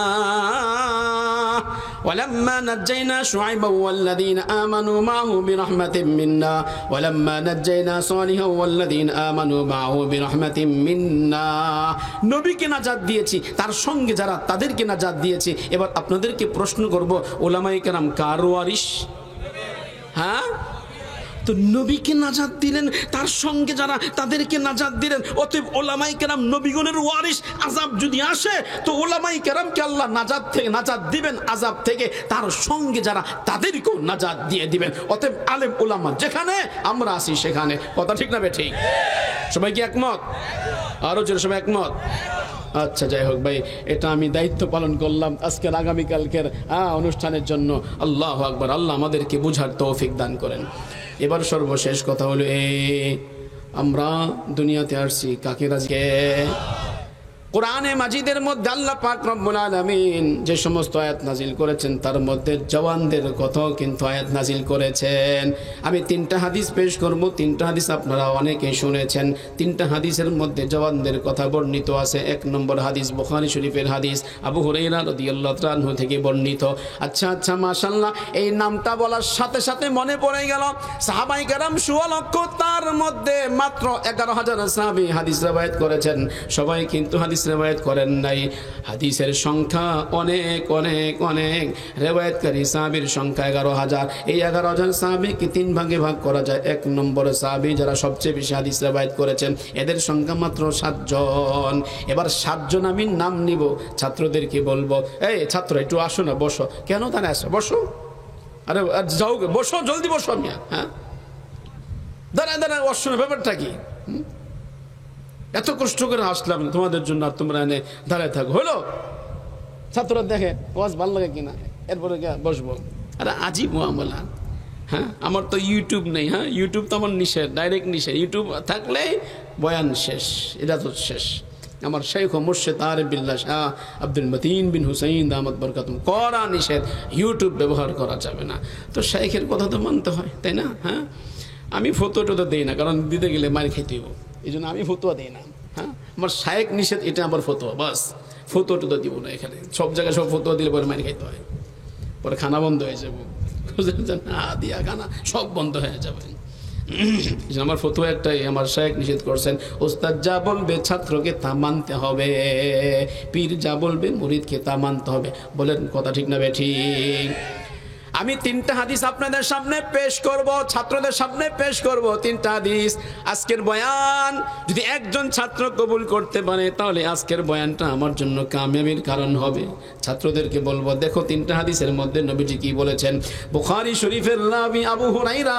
S1: ওয়ালাম্মা নাজ্জাইনা শুআইবা ওয়াল্লাযীনা আমানু মাআহু বিরাহমাতিন মিন্না ওয়ালাম্মা নাজ্জাইনা সালিহা ওয়াল্লাযীনা আমানু মাআহু বিরাহমাতিন মিন্না। নবীকে নাজাত দিয়েছি, তার সঙ্গে যারা, তাদেরকে নাজাত দিয়েছি। এবার আপনাদেরকে প্রশ্ন করব, উলামায়ে কেরাম কার ওয়ারিস? হ্যাঁ, তো নবীকে নাজাত দিলেন, তার সঙ্গে যারা, তাদেরকে নাজাত দিলেন। অতএব ওলামায়ে কেরাম নবীগণের ওয়ারিস। আযাব যদি আসে তো ওলামায়ে কেরামকে আল্লাহ নাজাত দিবেন আযাব থেকে, তার সঙ্গে যারা, তাদেরকেও নাজাত দিয়ে দিবেন। অতএব আলেম ওলামা যেখানে, আমরা আছি সেখানে। কথা ঠিক না বে ঠিক? সবাই কি একমত? আরো জোরে সবাই একমত? আচ্ছা, যাই হোক ভাই, এটা আমি দায়িত্ব পালন করলাম আজকের আগামীকালকের অনুষ্ঠানের জন্য। আল্লাহু আকবার। আল্লাহ আমাদেরকে বুঝার তৌফিক দান করেন। এবার সর্বশেষ কথা হলো, আমরা দুনিয়াতে আসছি কাকে রাজি? কোরআনে মাজিদের মধ্যে আল্লাহ পাক রব্বুল আলামিন যে সমস্ত আয়াত নাজিল করেছেন তার মধ্যে জওয়ানদের কথাও কিন্তু আয়াত নাজিল করেছেন। আমি 3টা হাদিস পেশ করব, 3টা হাদিস আপনারা অনেকেই শুনেছেন। 3টা হাদিসের মধ্যে জওয়ানদের কথা বর্ণিত আছে। 1 নম্বর হাদিস বুখারী শরীফের হাদিস, আবু হুরায়রা রাদিয়াল্লাহু তাআলা আনহু থেকে বর্ণিত। আচ্ছা মাশাআল্লাহ, এই নামটা বলার সাথে সাথে মনে পড়ে গেল সাহাবায়ে কেরাম 16 লক্ষ, তার মধ্যে মাত্র 11,000 সাহাবী হাদিস রওয়ায়াত করেছেন। সবাই কিন্তু হাদিস রেওয়ায়াত করেন নাই। হাদিসের সংখ্যা অনেক অনেক অনেক, রেওয়ায়াতকারী সাহাবীর সংখ্যা 11,000। এই 11,000 সাহাবীকে 3 ভাগে ভাগ করা যায়। 1 নম্বর সাহাবী যারা সবচেয়ে বেশি হাদিস রেওয়ায়াত করেছেন, এদের সংখ্যা মাত্র 7 জন। এবার 7 জন আমি নাম নিব, ছাত্রদেরকে বলবো, এই ছাত্র একটু আসো না, বসো। কেন তারা আসো? বসো, আরে যাও, বসো, জলদি বসো। আমি হ্যাঁ দাঁড়ায় বসো না, ব্যাপারটা কি? এত কষ্ট করে আসলাম তোমাদের জন্য, আর তোমরা এনে দাঁড়ায় থাকো। হলো ছাত্ররা দেখে ওয়াজ ভালো লাগে কিনা, এরপরে বসবো। আরে আজীব মুআমালা। হ্যাঁ, আমার তো ইউটিউব নেই। হ্যাঁ, ইউটিউব তো আমার নিষেধ, ডাইরেক্ট নিষেধ। ইউটিউব থাকলেই বয়ান শেষ, এটা তো শেষ। আমার শেখ ও মুর্শিদ আরিফ বিল্লাহ শাহ আব্দুল মতিন বিন হুসাইন দামাত বরকাতুম করা নিষেধ, ইউটিউব ব্যবহার করা যাবে না। তো শেখের কথা তো মানতে হয়, তাই না? হ্যাঁ, আমি ফটো টটো দিই না, কারণ দিতে গেলে মার খেতে হইব, এই জন্য আমি ফতুয়া দিই না। হ্যাঁ, আমার শায়েক নিষেধ, এটা আমার ফতুয়া, বাস। ফতুয়া টুতো দিব না এখানে। সব জায়গায় সব ফতুয়া দিলে পরে মার খাইতে হয়, পরে খানা বন্ধ হয়ে যাবে, দিয়া খানা সব বন্ধ হয়ে যাবে। আমার ফতুয়া একটাই, আমার শায়েক নিষেধ করছেন, ওস্তাদ যা বলবে ছাত্রকে তা মানতে হবে, পীর যা বলবে মুরিদকে তা মানতে হবে। বলেন কথা ঠিক না বেঠিক? আমি 3টা হাদিস আপনাদের সামনে পেশ করব, ছাত্রদের সামনে পেশ করব 3টা হাদিস। আজকের বয়ান যদি একজন ছাত্র কবুল করতে পারে, তাহলে আজকের বয়ানটা আমার জন্য কামিয়াবির কারণ হবে। ছাত্রদেরকে বলবো, দেখো 3টা হাদিসের মধ্যে নবীজি কি বলেছেন। বুখারী শরীফের রাবি আবু হুরায়রা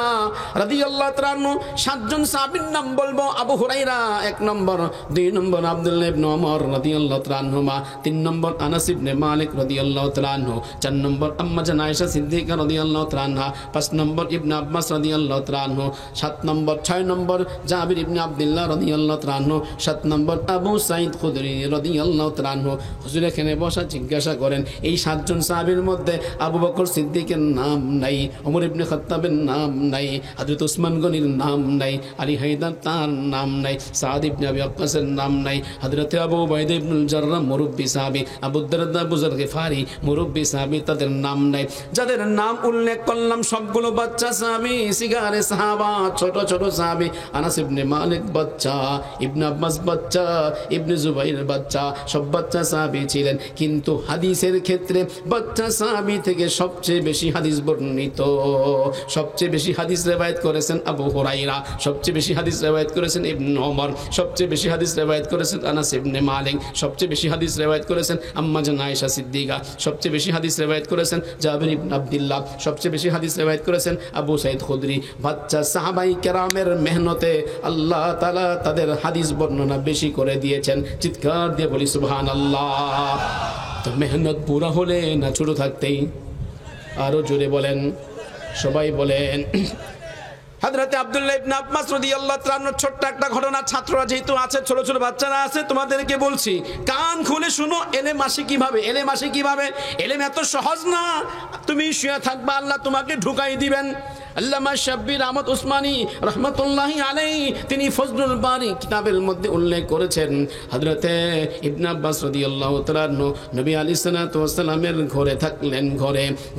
S1: রাদিয়াল্লাহু তাআলা আনহু, 7 জন সাহাবীর নাম বলবো। আবু হুরায়রা 1 নম্বর, 2 নম্বর আব্দুল্লাহ ইবনে ওমর রাদিয়াল্লাহু তাআলা আনহুমা, 3 নম্বর আনাস ইবনে মালিক রাদিয়াল্লাহু তাআলা আনহু, 4 নম্বর আম্মা জান আয়েশা সিদ্দিকা রাদিয়াল্লাহু তাআলা আনহা, 5 নম্বর ইবনে আব্বাস রাদিয়াল্লাহু তাআলা আনহু, 6 নম্বর জাবির ইবনে আব্দুল্লাহ রাদিয়াল্লাহু তাআলা আনহু, 7 নম্বর আবু সাঈদ খুদরি রাদিয়াল্লাহু তাআলা আনহু। হুজুর এখানে বসা জিজ্ঞাসা করেন, এই 7 জন সাহাবীর মধ্যে আবু বকর সিদ্দিকের নাম নাই, ওমর ইবনে খাত্তাবের নাম নাই, হযরত ওসমান গনির নাম নাই, আলী হায়দার তার নাম নাই, সাদ ইবনে আবি ওয়াক্কাসের নাম নাই, হযরত আবু উবাইদা ইবনুল জাররাহ মুরব্বি সাহাবী, আবু দারদা আবু যর গিফারি মুরব্বি সাহাবী, তাদের নাম নাই। যাদের নাম উল্লেখ করলাম সবগুলো বাচ্চা সাহাবী, সিগারে সাহাবা, ছোট ছোট সাহাবী। আনাস ইবনে মালিক বাচ্চা, ইবনে আব্বাস বাচ্চা, ইবনে জুবাইর বাচ্চা, সব বাচ্চা সাহাবী ছিলেন। কিন্তু হাদিসের ক্ষেত্রে বাচ্চা সাহাবী থেকে সবচেয়ে বেশি হাদিস বর্ণিত, সবচেয়ে বেশি হাদিস রিওয়ায়াত করেছেন আবু হুরায়রা, সবচেয়ে বেশি হাদিস রিওয়ায়াত করেছেন ইবনে ওমর, সবচেয়ে বেশি হাদিস রিওয়ায়াত করেছেন আনাস ইবনে মালিক, সবচেয়ে বেশি হাদিস রিওয়ায়াত করেছেন আম্মা জান আয়েশা সিদ্দিকা, সবচেয়ে বেশি হাদিস রিওয়ায়াত করেছেন জাবির ইবনে আব্দুল্লাহ, সবচেয়ে বেশি হাদিস রিওয়ায়াত করেছেন আবু সাঈদ খুদরি। বাচ্চা সাহাবায়ে কেরামের মেহনতে আল্লাহ তাআলা তাদের হাদিস বর্ণনা বেশি করে দিয়েছেন। চিৎকার দিয়ে বলি সুবহানাল্লাহ। তো মেহনত পুরা হলে না ছোট থাকতেই? আরো জোরে বলেন, সবাই বলেন। হযরত আব্দুল্লাহ ইবনে আব্বাস রাদিয়াল্লাহু তাআলা, ছোট্ট একটা ঘটনা। ছাত্ররা যেহেতু আছে, ছোট ছোট বাচ্চারা আছে, তোমাদেরকে বলছি কান খুলে শুনো। এলেম আসে কিভাবে? এলেম আসে কিভাবে? এলেম এত সহজ না, তুমি শুয়ে থাকবা, আল্লাহ তোমাকে ঢুকাই দিবেন। আল্লামা শাব্বির আহমদ উসমানী রহমাতুল্লাহি আলাইহি, তিনি ফজলুল বারি কিতাবের মধ্যে উল্লেখ করেছেন, হযরতে ইবনে আব্বাস রাদিয়াল্লাহু তাআলা নবী আলাইহিস সালাতু ওয়াস সালামের ঘরে থাকলেন।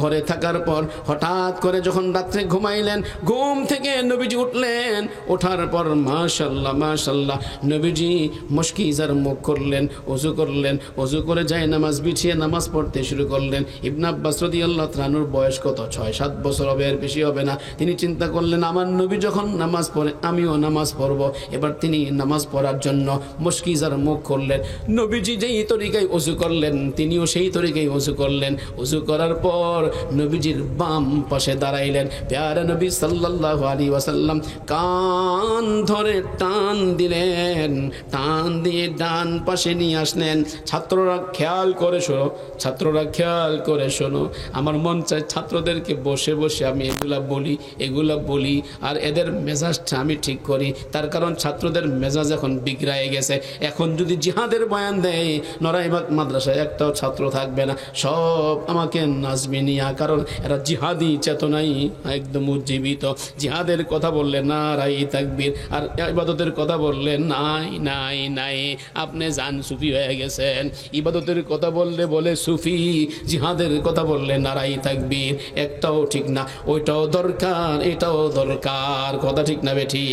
S1: ঘরে থাকার পর হঠাৎ করে যখন রাত্রে ঘুমাইলেন, ঘুম থেকে নবীজি উঠলেন। ওঠার পর মাশাআল্লাহ মাশাআল্লাহ নবীজি মুশকিজার মুখ করলেন, ওযু করলেন, ওযু করে যায় নামাজ বিছিয়ে নামাজ পড়তে শুরু করলেন। ইবনে আব্বাস রাদিয়াল্লাহু তাআলার বয়স কত? 6-7 বছর হবে, এর বেশি হবে না। তিনি চিন্তা করলেন, আমার নবী যখন নামাজ পড়ে আমিও নামাজ পড়ব। এবার তিনি নামাজ পড়ার জন্য মুশকিজার মুখ করলেন। নবীজি যেই তরিকায় ওযু করলেন, তিনিও সেই তরিকায় ওযু করলেন। ওযু করার পর নবীজির বাম পাশে দাঁড়াইলেন। প্যারা নবী সাল্লাল্লাহু আলাইহি ওয়াসাল্লাম কান ধরে টান দিলেন, টান দিয়ে ডান পাশে নিয়ে আসলেন। ছাত্ররা খেয়াল করে শোনো, ছাত্ররা খেয়াল করে শোনো। আমার মন চায় ছাত্রদেরকে বসে বসে আমি এগুলা বলি, বলি, এগুলো বলি, আর এদের মেজাজটা আমি ঠিক করি। তার কারণ ছাত্রদের মেজাজ এখন বিগড়ায় গেছে। এখন যদি জিহাদের বয়ান দেয়, নরাইবাগ মাদ্রাসায় একটাও ছাত্র থাকবে না, সব আমাকে নাজবে নিয়া, কারণ এরা জিহাদি চেতনাই একদম উজ্জীবিত। জিহাদের কথা বললে নারাই তাকবীর, আর ইবাদতের কথা বললে নাই নাই নাই, আপনি জান সুফি হয়ে গেছেন। ইবাদতের কথা বললে বলে সুফি, জিহাদের কথা বললে নারাই তাকবীর। একটাও ঠিক না, ওইটাও দরকার, এটাও দরকার। কথা ঠিক না বেঠি?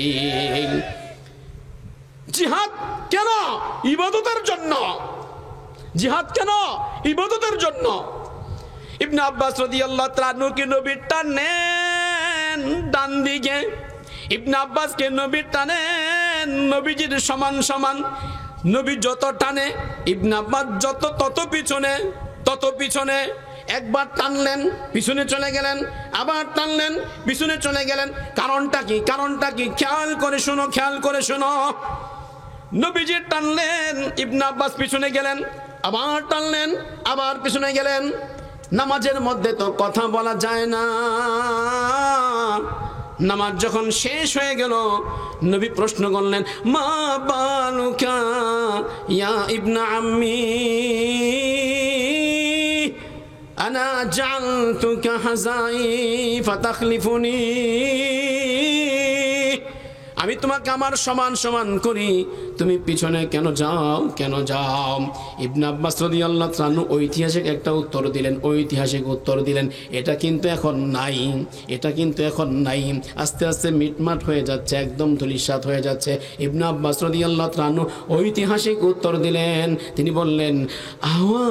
S1: জিহাদ কেন? ইবাদতের জন্য। জিহাদ কেন? ইবাদতের জন্য। ইবনে আব্বাস রাদিয়াল্লাহু তাআলা আনহুকে নবী টানেন ডান দিকে, ইবনে আব্বাসকে নবী টানেন নবীজির সমান সমান। নবী যত টানে ইবনে আব্বাস যত তত পিছনে, তত পিছনে। একবার টানলেন পিছনে চলে গেলেন, আবার টানলেন পিছনে চলে গেলেন। কারণটা কি? কারণটা কি? খেয়াল করে শোনো, খেয়াল করে শোনো। নবীজি টানলেন, ইবনে আব্বাস পিছনে গেলেন, আবার টানলেন, আবার পিছনে গেলেন। নামাজের মধ্যে তো কথা বলা যায় না। নামাজ যখন শেষ হয়ে গেল, নবী প্রশ্ন করলেন, মা বালুকা ইয়া ইবনা আম্মি আনা জালতুকা হাজাই ফাতাখলিফুনি। আমি তোমাকে আমার সমান সমান করি, তুমি পিছনে কেন যাও, কেন যাও? ইবনে আব্বাস রাদিয়াল্লাহু তাআলা আনহু ঐতিহাসিক একটা উত্তর দিলেন, ঐতিহাসিক উত্তর দিলেন। এটা কিন্তু এখন নাই, এটা কিন্তু এখন নাই। আস্তে আস্তে মিটমাট হয়ে যাচ্ছে, একদম ধূলিসাৎ হয়ে যাচ্ছে। ইবনে আব্বাস রাদিয়াল্লাহু তাআলা আনহু ঐতিহাসিক উত্তর দিলেন। তিনি বললেন, আওয়া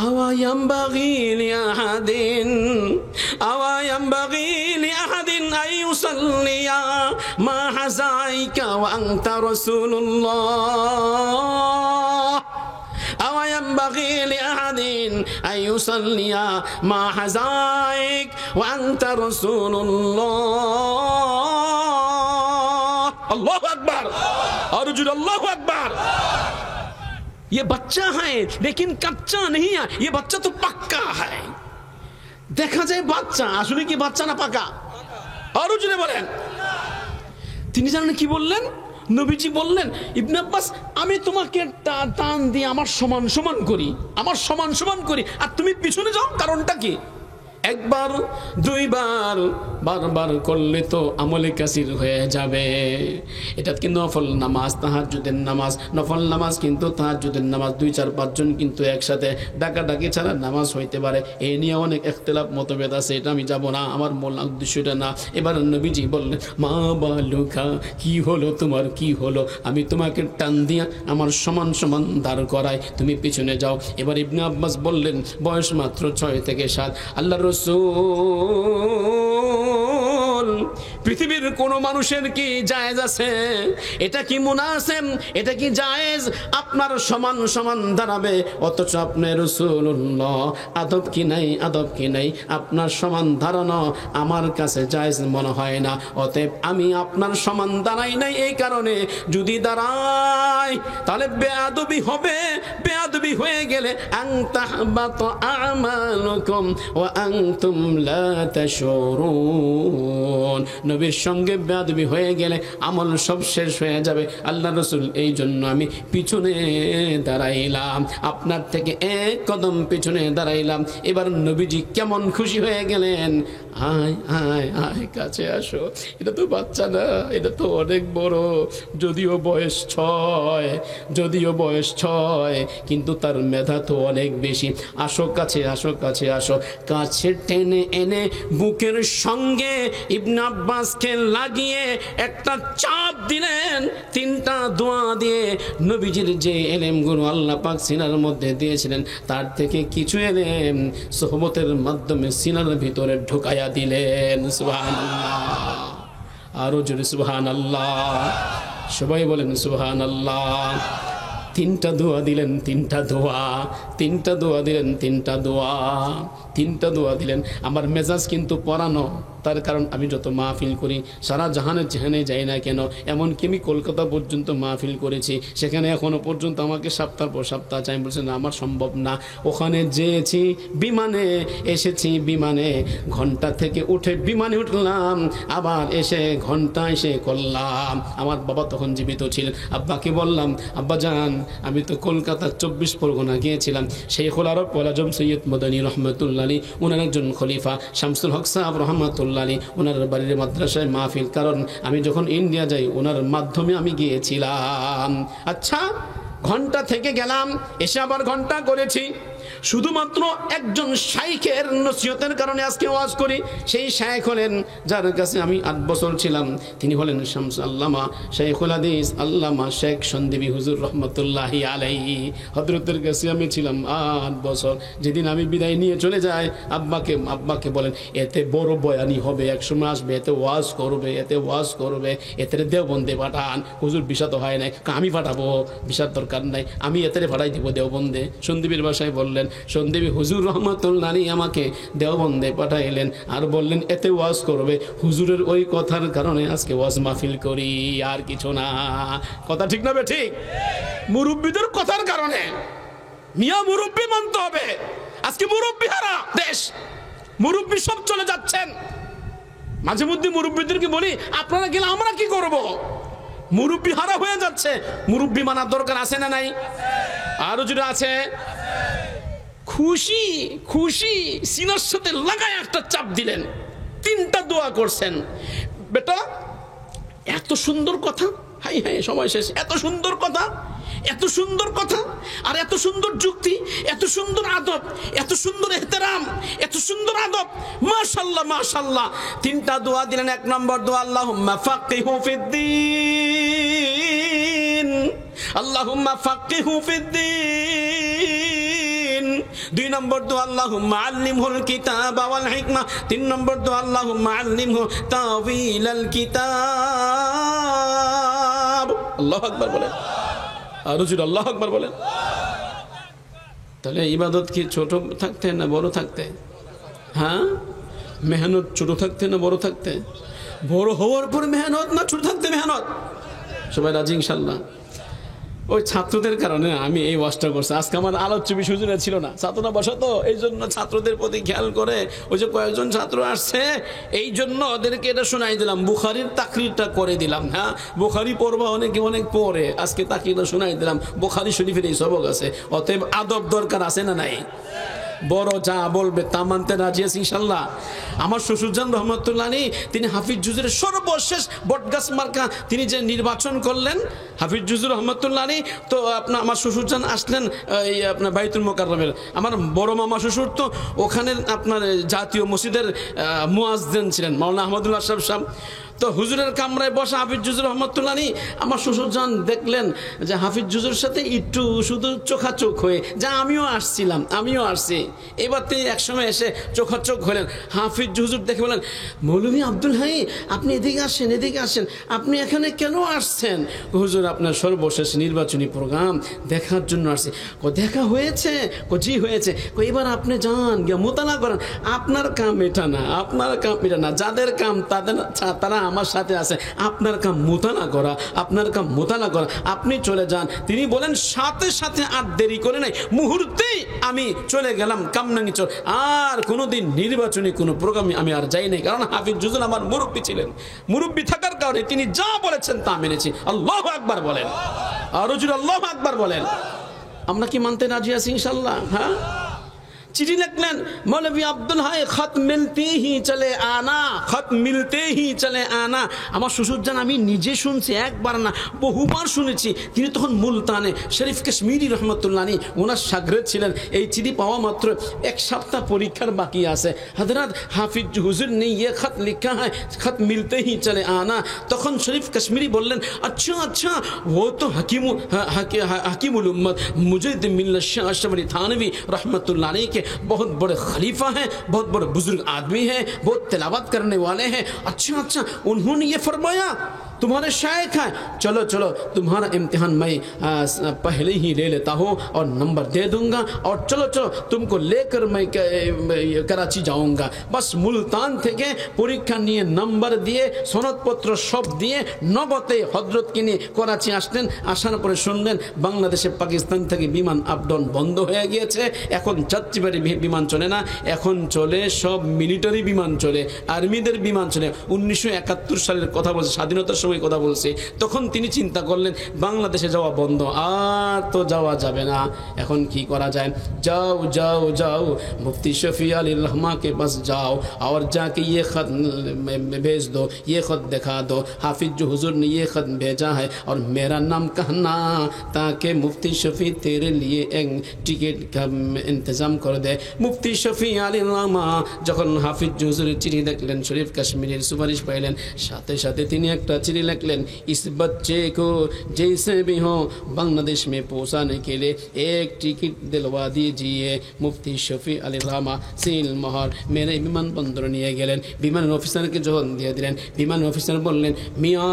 S1: আওয়া ইয়ামবাগি লিআহাদিন, আওয়া ইয়ামবাগি লিআহাদিন আইয়ুসাল্লিয়া মা হাযাইকা ওয়া আনতা রাসূলুল্লাহ। আওয়া ইয়ামবাগি লিআহাদিন আইয়ুসাল্লিয়া মা হাযাইক ওয়া আনতা রাসূলুল্লাহ। আল্লাহু আকবার, और जो अल्लाहु अकबर। ये बच्चा है लेकिन कच्चा नहीं है, ये बच्चा तो पक्का है। দেখা যায় বাচ্চা, আসলে কি বাচ্চা না পাকা? আরো জোরে বলেন। তিনি জানেন কি বললেন? নবীজি বললেন, ইবনে আব্বাস আমি তোমাকে টান দিয়ে আমার সমান সমান করি, আমার সমান সমান করি, আর তুমি পিছনে যাও। কারণটা কি? একবার দুইবার বারবার করলে তো আমলে কাসির হয়ে যাবে। এটা কিন্তু নফল নামাজ, তাহাজ্জুদের নামাজ, নফল নামাজ কিন্তু তাহাজ্জুদের নামাজ 2-4-5 জন কিন্তু একসাথে ডাকাডাকি ছাড়া নামাজ হইতে পারে। এই নিয়ে অনেক ইখতিলাফ মতভেদ আছে, এটা আমি যাব না, আমার মূল উদ্দেশ্যটা না। এবার নবীজি বললেন, মা বালুকা, কি হলো তোমার, কি হলো? আমি তোমাকে টান দিয়া আমার সমান সমান দাঁড় করাই, তুমি পিছনে যাও। এবার ইবনে আব্বাস বললেন, বয়স মাত্র 6 থেকে 7। আল্লাহ রাসূল, পৃথিবীর কোন মানুষের কি জায়েজ আছে? এটা কি মুনাসেব, এটা কি জায়েজ আপনার সমান সমান দাঁড়াবে? অথচ আপনি রাসূলুল্লাহ, আদব কি নাই, আদব কি নাই? আপনার সমান দাঁড়ানো আমার কাছে জায়েজ মনে হয় না। অতএব আমি আপনার সমান দাঁড়াই নাই, এই কারণে যদি দাঁড়াই তাহলে বেয়াদবি হবে। বেয়াদবি হয়ে গেলে আনতাহবাত আমালুকুম ওয়া আনতুম লা তাশউরুন, নবীর সঙ্গে বেয়াদবি হয়ে গেলে আমল সব শেষ হয়ে যাবে। আল্লাহ রাসূল, এই জন্য আমি পিছনে দাঁড়াইলাম, আপনার থেকে 1 কদম পিছনে দাঁড়াইলাম। এবার নবীজি কেমন খুশি হয়ে গেলেন, আয় আয় আয় কাছে আসো। এটা তো বাচ্চা না, এটা তো অনেক বড়। যদিও বয়স 6, যদিও বয়স 6, কিন্তু তার মেধা তো অনেক বেশি। আসো কাছে, আসো কাছে আসো। কাছে টেনে এনে বুকের সঙ্গে ইবনে আব্বাসকে লাগিয়ে একটা চাপ দিলেন। 3টা দোয়া দিয়ে নবীজির যে এলেমগুলো আল্লাহ পাক সিনার মধ্যে দিয়েছিলেন, তার থেকে কিছু এলেম সোহবতের মাধ্যমে সিনার ভিতরে ঢুকাইয়া দিলেন। সুবহানাল্লাহ, আরো জোরে সুবহানাল্লাহ। সবাই বলেন সুবহানাল্লাহ। 3টা দোয়া দিলেন, 3টা দোয়া, 3টা দোয়া দিলেন, 3টা দোয়া, 3টা দোয়া দিলেন। আমার মেজাজ কিন্তু পরানো তার কারণ আমি যত মাহফিল করি সারা জাহানের যেখানে যাই না কেন, এমনকি আমি কলকাতা পর্যন্ত মাহফিল করেছি, সেখানে এখনো পর্যন্ত আমাকে সপ্তাহের পর সপ্তাহ চাই, বলছে না আমার সম্ভব না। ওখানে যেয়েছি, বিমানে এসেছি, বিমানে ঘন্টা থেকে উঠে বিমানে উঠলাম, আবার এসে ঘন্টা এসে করলাম। আমার বাবা তখন জীবিত ছিলেন। আব্বাকে বললাম, আব্বা জান আমি তো কলকাতা 24 পরগনা গিয়েছিলাম, শেখুল আরব ওয়াল আজম সৈয়দ মদনী রহমতুল্লাহ আলী, ওনার একজন খলিফা শামসুল হক সাহেব রহমতুল্লাহ আলী, ওনার বাড়ির মাদ্রাসায় মাহফিল, কারণ আমি যখন ইন্ডিয়া যাই ওনার মাধ্যমে আমি গিয়েছিলাম। আচ্ছা, ঘন্টা থেকে গেলাম, এসে আবার ঘন্টা করেছি, শুধুমাত্র একজন শাইখের নসিহতের কারণে আজকে ওয়াজ করি। সেই শাইখ হলেন যার কাছে আমি 8 বছর ছিলাম, তিনি হলেন শামস আল্লামা শাইখুল হাদিস আল্লামা শেখ সন্দীপী হুজুর রহমতুল্লাহি আলাইহি। হযরতের কাছে আমি ছিলাম 8 বছর। যেদিন আমি বিদায় নিয়ে চলে যাই, আব্বাকে বলেন এতে বড় বয়ানি হবে, একসময় আসবে, এতে ওয়াজ করবে, এতে দেওবন্দে পাঠান। হুজুর ভিসা তো হয় নাই, আমি পাঠাবো, ভিসার দরকার নাই, আমি এতে পাঠাই দিব দেওবন্দে। সন্দীপীর ভাষায় বললেন, সন্দীপী হুজুর রহমতুল্লাহ আলী আমাকে দেওবন্দে পাঠাইলেন আর বললেন এতে ওয়াজ করবে। হুজুরের ওই কথার কারণে আজকে ওয়াজ মাহফিল করি, আর কিছু না। কথা ঠিক না ঠিক? মুরব্বীদের কথার কারণে, মিয়া মুরব্বী মানতে হবে। আজকে মুরব্বী হারা দেশ, মুরব্বী সব চলে যাচ্ছেন। মাঝে মধ্যে মুরব্বীদেরকে বলি আপনারা গেলে আমরা কি করব? মুরব্বী হারা হয়ে যাচ্ছে। মুরব্বী মানার দরকার আছে না নাই? আরো যদি আছে, খুশি খুশি সিনার সাথে লাগায় একটা চাপ দিলেন, 3টা দোয়া করছেন। বেটা এত সুন্দর কথা, হাই হাই সময় শেষ, এত সুন্দর কথা, এত সুন্দর কথা, আর এত সুন্দর যুক্তি, এত সুন্দর আদব, এত সুন্দর ইহতেরাম, এত সুন্দর আদব, মাশাআল্লাহ মাশাআল্লাহ। 3টা দোয়া দিলেন। 1 নম্বর দোয়া আল্লাহুম্মা ফাক্কিহু ফিদ্দীন, আল্লাহুম্মা ফাক্কিহু ফিদ্দীন। 2 নম্বর দোয়া আল্লাহুম্মা আল্লিমহুল কিতাবা ওয়াল হিকমা। 3 নম্বর দোয়া আল্লাহুম্মা আল্লিমহু তাওয়িলাল কিতাব। আল্লাহু আকবার বলেন, আরো জোরে আল্লাহু আকবার বলেন। তাহলে ইবাদত কি ছোট থাকতে না বড় থাকতে? হ্যাঁ, মেহনত ছোট থাকতে না বড় থাকতে? বড় হওয়ার পর মেহনত না ছোট থাকতে মেহনত? সবাই রাজি ইনশাল্লাহ? ওই ছাত্রদের কারণে আমি এই ওয়াজটা করছি। আজকে আমার আলোচ্য বিষয় ছিল না, ছাত্ররা বসা তো, এই জন্য ছাত্রদের প্রতি খেয়াল করে ওই যে কয়েকজন ছাত্র আসছে, এই জন্য ওদেরকে এটা শোনাই দিলাম, বুখারীর তাকরিরটা করে দিলাম। হ্যাঁ, বুখারী পড়বা অনেক পরে, আজকে তাকরিরটা শোনাই দিলাম। বুখারী শরীফের এই সবক আছে, অতএব আদব দরকার আছে না নাই? বড় যা বলবে তা মানতে রাজি আছি ইনশাল্লাহ। আমার শ্বশুরজান রহমতুল্লাহ আলী, তিনি হাফিজ জুজুরের সর্বশেষ বটগাছ মার্কা তিনি যে নির্বাচন করলেন, হাফিজ জুজুর রহমতুল্লাহ আলী, তো আমার শ্বশুরজান আসলেন এই আপনার বাইতুল মোকাররমের। আমার বড় মামা শ্বশুর তো ওখানে আপনার জাতীয় মসজিদের মুয়াজ্জিন ছিলেন, মাওলানা আহমদুল্লাহ সাহেব। তো হুজুরের কামরায় বসা হাফিজ জুজুর রহমতুল্লাহ আলী, আমার শ্বশুরজান দেখলেন যে হাফিজ জুজুর সাথে একটু শুধু চোখাচোখ হয়ে, যা আমিও আসছি। এবার তিনি একসময় এসে চোখাচোখ হলেন। হাফিজ হুজুর দেখে বলেন, মৌলভী আব্দুল হাই আপনি এদিকে আসেন, আপনি এখানে কেন আসছেন? হুজুর আপনার সর্বশেষ নির্বাচনী প্রোগ্রাম দেখার জন্য আসছি। দেখা হয়েছে? জি হয়েছে। এবার আপনি যান, গিয়ে মোতালা করেন। আপনার কাম এটা না, যাদের কাম তারা আমার সাথে আছে, আপনার কাম মোতালা করা, আপনি চলে যান। তিনি বলেন সাথে সাথে আর দেরি করে নাই, মুহূর্তেই আমি চলে গেলাম কামনাঙ্গিচর। আর কোনোদিন নির্বাচনী কোনো প্রোগ্রামে আমি আর যাই নাই, কারণ হাফিজ জুজুল আমার মুরব্বী ছিলেন। মুরব্বী থাকার কারণে তিনি যা বলেছেন তা মেনেছি। আল্লাহু আকবার বলেন, আরো জোরে আল্লাহু আকবার বলেন। আমরা কি মানতে রাজি আছি ইনশাআল্লাহ? হ্যাঁ, চিঠি লিখলেন, মৌলভী আব্দুল হাই খত মিলতে হি চলে আনা। আমার শ্বশুরজান আমি নিজে শুনছি, একবার না বহুবার শুনেছি। তিনি তখন মুলতানে শরীফ কাশ্মীরি রহমতুল্লাহ আলী ওনার শাগরেদ ছিলেন। এই চিঠি পাওয়া মাত্র 1 সপ্তাহ পরীক্ষার বাকি আছে। হযরত হাফিজ হুজুর নে ইয়ে খত লিখা है, খত মিলতে হি চলে আনা। তখন শরীফ কাশ্মীরি বললেন, আচ্ছা वो तो हकीमुल उम्मत मुजद्दिद मिल्लत शाह अशरफ अली थानवी रहमतुल्लाह अलैह के बहुत बड़े खलीफा हैं, बहुत बड़े बुजुर्ग आदमी हैं, बहुत तिलावत करने वाले हैं। अच्छा उन्होंने ये फरमाया। तुम्हारे शायक हैं, चलो चलो तुम्हारा इम्तिहान मैं पहले ही ले लेता हूँ और नंबर दे दूंगा, और चलो चलो तुमको लेकर मैं कराची जाऊंगा। बस मुल्तान থেকে পরীক্ষা নিয়ে নাম্বার দিয়ে সনদপত্র সব দিয়ে নবতে হযরতকে নিয়ে করাচি আসলেন। আসার পরে শুনলেন বাংলাদেশে পাকিস্তান থেকে বিমান আপডাউন বন্ধ হয়ে গিয়েছে, এখন যাত্রীবাহী বিমান চলে না, এখন চলে সব মিলিটারি বিমান চলে, আর্মিদের বিমান চলে। 1971 সালের কথা বলছে, স্বাধীনতার সময় কথা বলছে। তখন তিনি চিন্তা করলেন বাংলাদেশে যাওয়া বন্ধ, আর তো যাওয়া যাবে না, এখন কি করা যায়? जाओ जाओ जाओ मुफ्ती शफी अली रहमा के पास जाओ और जाके ये ख़त भेज दो, ये ख़त दिखा दो, हाफिज जो हुजूर ने ये ख़त भेजा है और मेरा नाम कहना ताकि मुफ्ती शफी तेरे लिए एक टिकट का इंतज़ाम कर दे। मुफ्ती शफी अली रहमा যখন হাফিজ হুজুরের চিঠি দেখলেন, শরীফ কাশ্মীরের সুপারিশ পাইলেন, সাথে সাথে তিনি একটা চিঠি লিখলেন, इस बच्चे को जैसे भी हो बांग्लादेश में पहुंचाने के लिए एक टिकट दिलवा दीजिए। मुफ्ती शफी अली रहमा सील मोहर मेरे বিমান বন্দর নিয়ে গেলেন। বিমানের অফিসারকে যখন দিয়ে দিলেন, বিমান অফিসার বললেন, মিয়া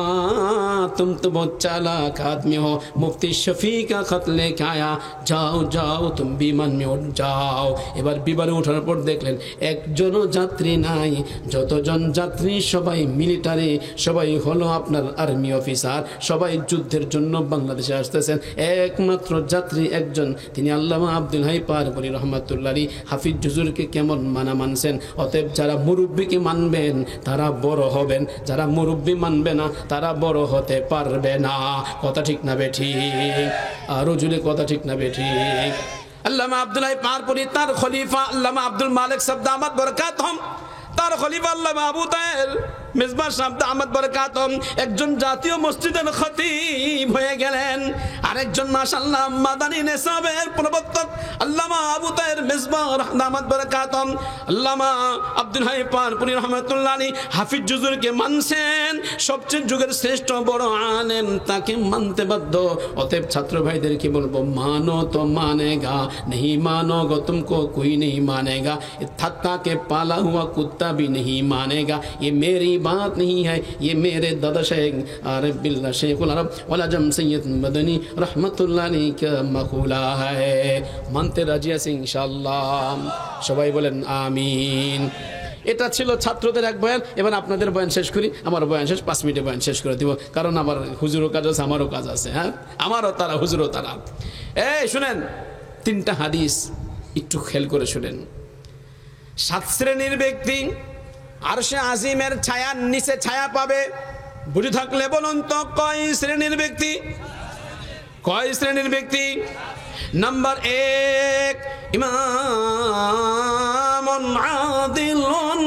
S1: तुम तो बहुत चालाक आदमी हो, मुफ्ती शफी का खत लेके आया, जाओ जाओ तुम বিমান में उठ जाओ। এবার বিমানে ওঠার পর দেখলেন একজনও যাত্রী নাই, যতজন যাত্রী সবাই মিলিটারি, সবাই হলো আপনার আর্মি অফিসার, সবাই যুদ্ধের জন্য বাংলাদেশে আসতেছেন। একমাত্র যাত্রী একজন, তিনি আল্লামা আব্দুল হাই পারপুরি রহমাতুল্লাহ আলাইহি হাফিজ হুজুরকে কেমন মানছেন। অতএব যারা মুরব্বীকে মানবেন তারা বড় হবেন, যারা মুরব্বী মানবে না তারা বড় হতে পারবে না। কথা ঠিক না বেঠিক? আরো জুড়ে কথা ঠিক না বেঠিক? আল্লামা আব্দুল হাই পারপুরি তার খলিফা আল্লামা আব্দুল মালিক সাহেব দামাত বরকাতহুম, তার খলিফা আল্লামা আবু তাহের মেজবাহ সাহেব দামাত বরকাতহুম একজন জাতীয় মসজিদের খতিব হয়ে গেলেন। আরেকজন মাশাআল্লাহ মাদানী নিসাবের প্রবর্তক আল্লামা আবু তাহের মেজবাহ দামাত বরকাতহুম আল্লামা আব্দুল হাই পারপুরি রাহমাতুল্লাহ আলাইহি হাফিজ হুজুরকে মানছেন, সবচেয়ে যুগের শ্রেষ্ঠ বড় আলেম, তাকে মানতে বাধ্য। অতএব ছাত্র ভাইদেরকে বলবো, মানো তো মানেগা, नहीं मानोगे तुमको कोई नहीं मानेगा, थक्का के पाला हुआ कुत्ता भी नहीं मानेगा। ये मेरी बात नहीं है, ये मेरे दादा शेख आरिफ बिल्लाह शेखुल अरब वल अजम सैयद मदनी रहमतुल्लाह अलैहि का मक़ूला है। मानते राजी আছি ইনশাআল্লাহ? সবাই বলেন আমিন। এটা ছিল ছাত্রদের এক বয়ান। এবার আপনাদের বয়ান শেষ করি, আমার বয়ান শেষ, 5 মিনিটে বয়ান শেষ করে দিব, কারণ আমার হুজুরও কাজ আছে, আমারও কাজ আছে। হ্যাঁ, আমারও তারা, হুজুরও তারা। এই শুনেন, 3টা হাদিস একটু খেয়াল করে শুনেন। 7 শ্রেণীর ব্যক্তি আরশে আজিমের ছায়ার নিচে ছায়া পাবে। বুঝে থাকলে বলুন তো কয় শ্রেণীর ব্যক্তি? কয় শ্রেণীর ব্যক্তি? নাম্বার 1 ইমামুন আদিলুন,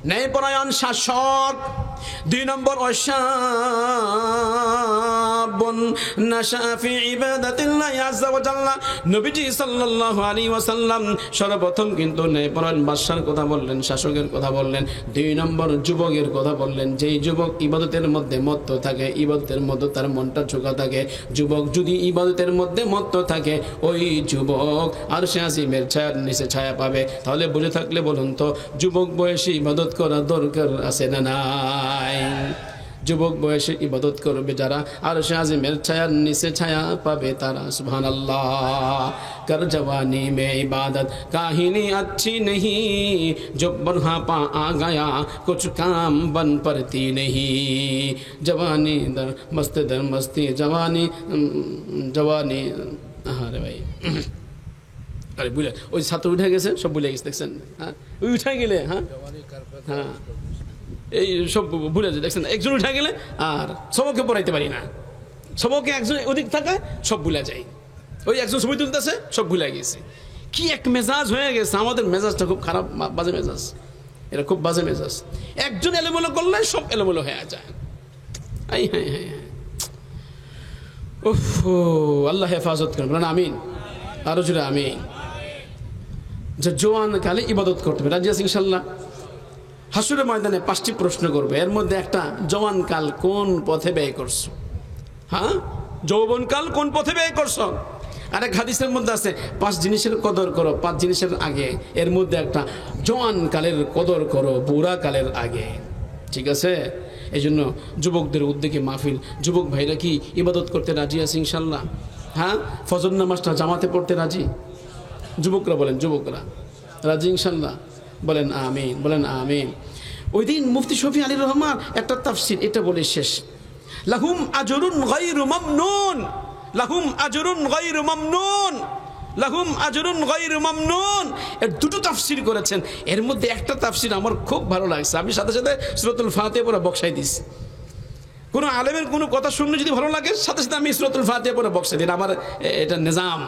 S1: ন্যায়পরায়ণ শাসক। 2 নম্বর অশাবুন নাশা ফি ইবাদাতিল্লাহি আযজা ওয়া জাল্লা। নবীজি সাল্লাল্লাহু আলাইহি ওয়াসাল্লাম সর্বপ্রথম কিন্তু ন্যায়পরায়ণ বাদশার কথা বললেন, শাসকের কথা বললেন। 2 নম্বর যুবকের কথা বললেন, যেই যুবক ইবাদতের মধ্যে মত্ত থাকে, ইবাদতের মধ্যে তার মনটা ঝোঁকা থাকে। যুবক যদি ইবাদতের মধ্যে মত্ত থাকে, ওই যুবক আরশে আজিমের ছায়ার নিচে ছায়া পাবে। তাহলে বুঝে থাকলে বলুন তো, যুবক বয়সে ইবাদত করা দরকার আছে না নাই? যুবক বয়সে ইবাদত করবে যারা, আরশে আজিমের ছায়ার নিচে ছায়া পাবে তারা। সুবহানাল্লাহ। कर जवानी में इबादत काहिनी अच्छी नहीं, जो बुढ़ापा आ गया कुछ काम बन पड़ती नहीं। जवानी दर मस्ती जवानी जवानी। আরে ভাই, আরে বুঝলে ওই ছাত্র উঠে গেছে, সব ভুলে গেছে, দেখছেন? হ্যাঁ, ওই উঠে গেলে, হ্যাঁ হ্যাঁ, এই সব ভুলে যায়, দেখছেন? একজন উঠে গেলে আর সবকে পড়াইতে পারি না, সবকে একজন অধিক থাকায় সব ভুলে যায়। ওই একজন ছবি তুলতেছে, সব ভুলে গেছে। কি এক মেজাজ হয়ে গেছে আমাদের, মেজাজটা খুব খারাপ, বাজে মেজাজ, এটা খুব বাজে মেজাজ। একজন এলোমেলো করলে সব এলোমেলো হয়ে যায়। হ্যাঁ হ্যাঁ হ্যাঁ, উফ, আল্লাহ হেফাজত করেন, বলেন আমিন। আরো জোরে আমিন। যে জোয়ান কালে ইবাদত করতে হবে, রাজি আছি ইনশাল্লাহ? হাসুরের ময়দানে 5টি প্রশ্ন করবে, এর মধ্যে একটা, জওয়ান কাল কোন পথে ব্যয় করছো? হ্যাঁ, যৌবন কাল কোন পথে ব্যয় করছো? আরেক হাদিসের মধ্যে আছে 5 জিনিসের কদর করো 5 জিনিসের আগে, এর মধ্যে একটা জওয়ান কালের কদর করো বুড়া কালের আগে। ঠিক আছে? এই জন্য যুবকদের উদ্যোগে মাহফিল। যুবক ভাইরা কি ইবাদত করতে রাজি আছে ইনশাল্লাহ? হ্যাঁ, ফজর নামাজটা জামাতে পড়তে রাজি? যুবকরা বলেন, যুবকরা রাজি ইনশাল্লাহ? বলেন আমিন, বলেন আমিন। ওই দিন মুফতি শফি আলী রহমান একটা তাফসির এটা বলে শেষ, লাহুম আজরুন গায়রু মামনুন, লাহুম আজরুন গায়রু মামনুন, লাহুম আজরুন গায়রু মামনুন। এর দুটো তাফসির করেছেন। এর মধ্যে একটা তাফসির আমার খুব ভালো লাগছে, আমি সাথে সাথে সূরাতুল ফাতিহা পড়ে বক্সাই দিছি। কোনো আলেমের কোনো কথা শুনলে যদি ভালো লাগে সাথে সাথে আমি সূরাতুল ফাতিহা পড়ে বক্সাই দিই। আমার এটা নিজাম,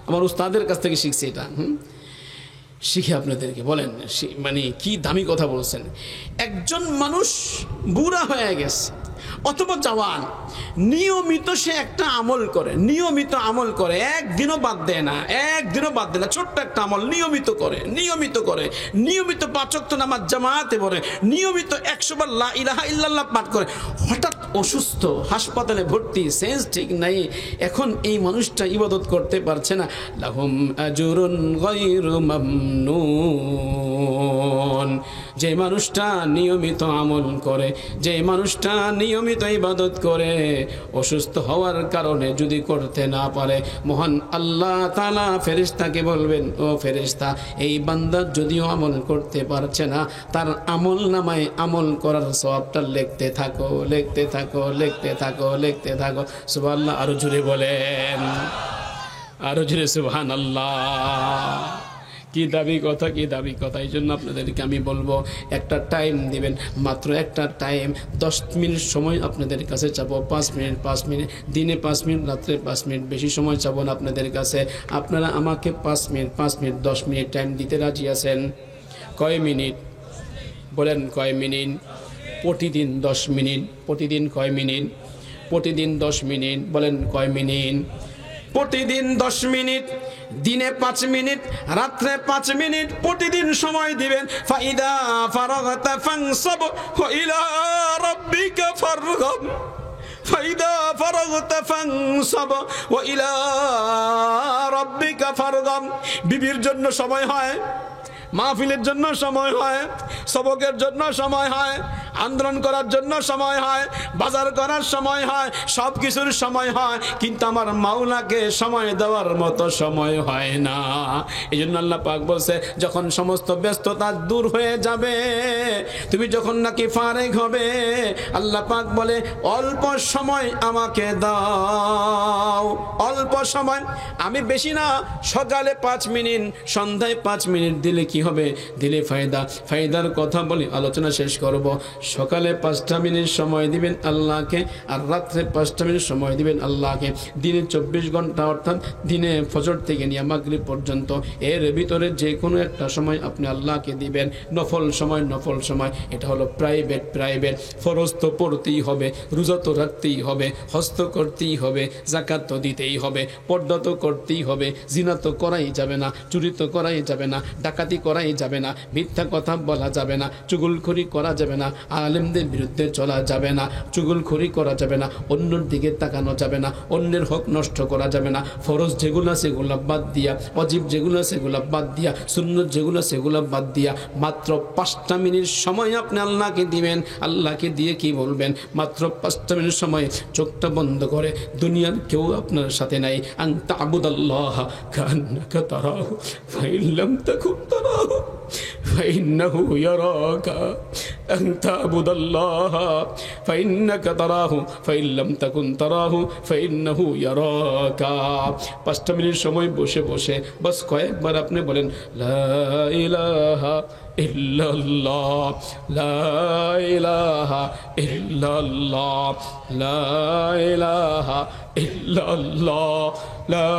S1: আমার উস্তাদের কাছ থেকে শিখছি এটা। শিখে আপনাদেরকে বলেন, মানে কি দামি কথা বলছেন। একজন মানুষ বুড়া হয়ে গেছে অথবা জওয়ান, নিয়মিত সে একটা আমল করে, নিয়মিত আমল করে, একদিনও বাদ দেয় না, একদিনও বাদ দেয় না, ছোট্ট একটা আমল নিয়মিত করে, নিয়মিত করে, নিয়মিত 5 ওয়াক্ত নামাজ জামাতে পড়ে, নিয়মিত 100 বার লা ইলাহা ইল্লাল্লাহ পাঠ করে। হঠাৎ অসুস্থ, হাসপাতালে ভর্তি, সেন্স ঠিক নাই, এখন এই মানুষটা ইবাদত করতে পারছে না। লাহুম আজরুন গায়রু মামনুন। যে মানুষটা নিয়মিত আমল করে, যে মানুষটা নিয়মিত ইবাদত করে, অসুস্থ হওয়ার কারণে যদি করতে না পারে, মহান আল্লাহ তাআলা ফেরেশতাকে বলবেন, ও ফেরেশতা, এই বান্দা যদিও আমল করতে পারছে না, তার আমল নামায় আমল করার সওয়াবটা লিখতে থাকো, লিখতে থাকো, লিখতে থাকো, লিখতে থাকো। সুবহানাল্লাহ। আরো জোরে বলেন, আরো জোরে সুবহানাল্লাহ। কি দাবি কথা, কি দাবি কথা। এই জন্য আপনাদেরকে আমি বলবো, একটা টাইম দিবেন, মাত্র একটা টাইম, 10 মিনিট সময় আপনাদের কাছে চাবো। 5 মিনিট, 5 মিনিট, দিনে 5 মিনিট, রাত্রে 5 মিনিট, বেশি সময় চাবো না আপনাদের কাছে। আপনারা আমাকে 5 মিনিট, 5 মিনিট, 10 মিনিট টাইম দিতে রাজি আছেন? কয় মিনিট বলেন, কয় মিনিট? প্রতিদিন 10 মিনিট। প্রতিদিন কয় মিনিট? প্রতিদিন 10 মিনিট। বলেন কয় মিনিট? প্রতিদিন 10 মিনিট, দিনে 5 মিনিট, রাত্রে 5 মিনিট, প্রতিদিন সময় দিবেন। ফাইদা ফারাগতা ফানসাব ওয়া ইলা রাব্বিকা ফারগাব, ফাইদা ফারাগতা ফানসাব ওয়া ইলা রাব্বিকা ফারগাব। বিবির জন্য সময় হয়, মাহফিলের জন্য সময় হয়, সবকের জন্য সময় হয়, আন্দোলন করার জন্য সময় হয়, বাজার করার সময় হয়, সব কিছুর সময় হয়, কিন্তু আমার মাওলাকে সময় দেওয়ার মতো সময় হয় না। এই জন্য আল্লাহ পাক বলছে, যখন সমস্ত ব্যস্ততা দূর হয়ে যাবে, তুমি যখন নাকি ফারেক হবে, আল্লাহ পাক বলে, অল্প সময় আমাকে দাও, অল্প সময়। আমি বেশি না, সকালে 5 মিনিট, সন্ধ্যায় 5 মিনিট দিলে কি হবে? দিলে ফায়দা। ফায়দার কথা বলি, আলোচনা শেষ করব। সকালে 5টা মিনিট সময় দিবেন আল্লাহকে, আর রাত্রে 5টা মিনিট সময় দিবেন আল্লাহকে। দিনে 24 ঘন্টা, অর্থাৎ দিনে ফজর থেকে নিয়ে মাগরিব পর্যন্ত, এর ভিতরে যে কোনো একটা সময় আপনি আল্লাহকে দিবেন। নফল সময়, নফল সময়, এটা হলো প্রাইভেট। প্রাইভেট ফরজ তো পড়তেই হবে, রোজা তো রাখতেই হবে, হজ তো করতেই হবে, যাকাত তো দিতেই হবে, পর্দা তো করতেই হবে, জিনা তো করাই যাবে না, চুরি তো করাই যাবে না, ডাকাতি করাই যাবে না, মিথ্যা কথা বলা যাবে না, চুগলখড়ি করা যাবে না, আলেমদের বিরুদ্ধে চলা যাবে না, চুগলখড়ি করা যাবে না, অন্যের দিকে তাকানো যাবে না, অন্যের হক নষ্ট করা যাবে না। ফরজ যেগুলো সেগুলো বাদ দিয়া, অজিব যেগুলো সেগুলো বাদ দিয়া, সুন্নত যেগুলো সেগুলো বাদ দিয়া, মাত্র 5টা মিনিট সময় আপনি আল্লাহকে দিবেন। আল্লাহকে দিয়ে কি বলবেন? মাত্র 5টা মিনিট সময় চোখটা বন্ধ করে, দুনিয়ার কেউ আপনার সাথে নাই, আন তা'বুদাল্লাহ কান্নাকা তারাহু ফাইন লাম তাকুন তারাহু ফাইন্নাহু ইয়ারাকা, আন তা'বুদাল্লাহ ফাইন্নাকা তারাহু ফাইন লাম তাকুন তারাহু ফাইন্নাহু ইয়ারাকা। 5টা মিনিট সময় বসে বসে বাস কয়েকবার আপনি বলেন, লা ইলাহা ইল্লাল্লাহ, লা ইলাহা ইল্লাল্লাহ, লা ইলাহা ইল্লাল্লাহ, লা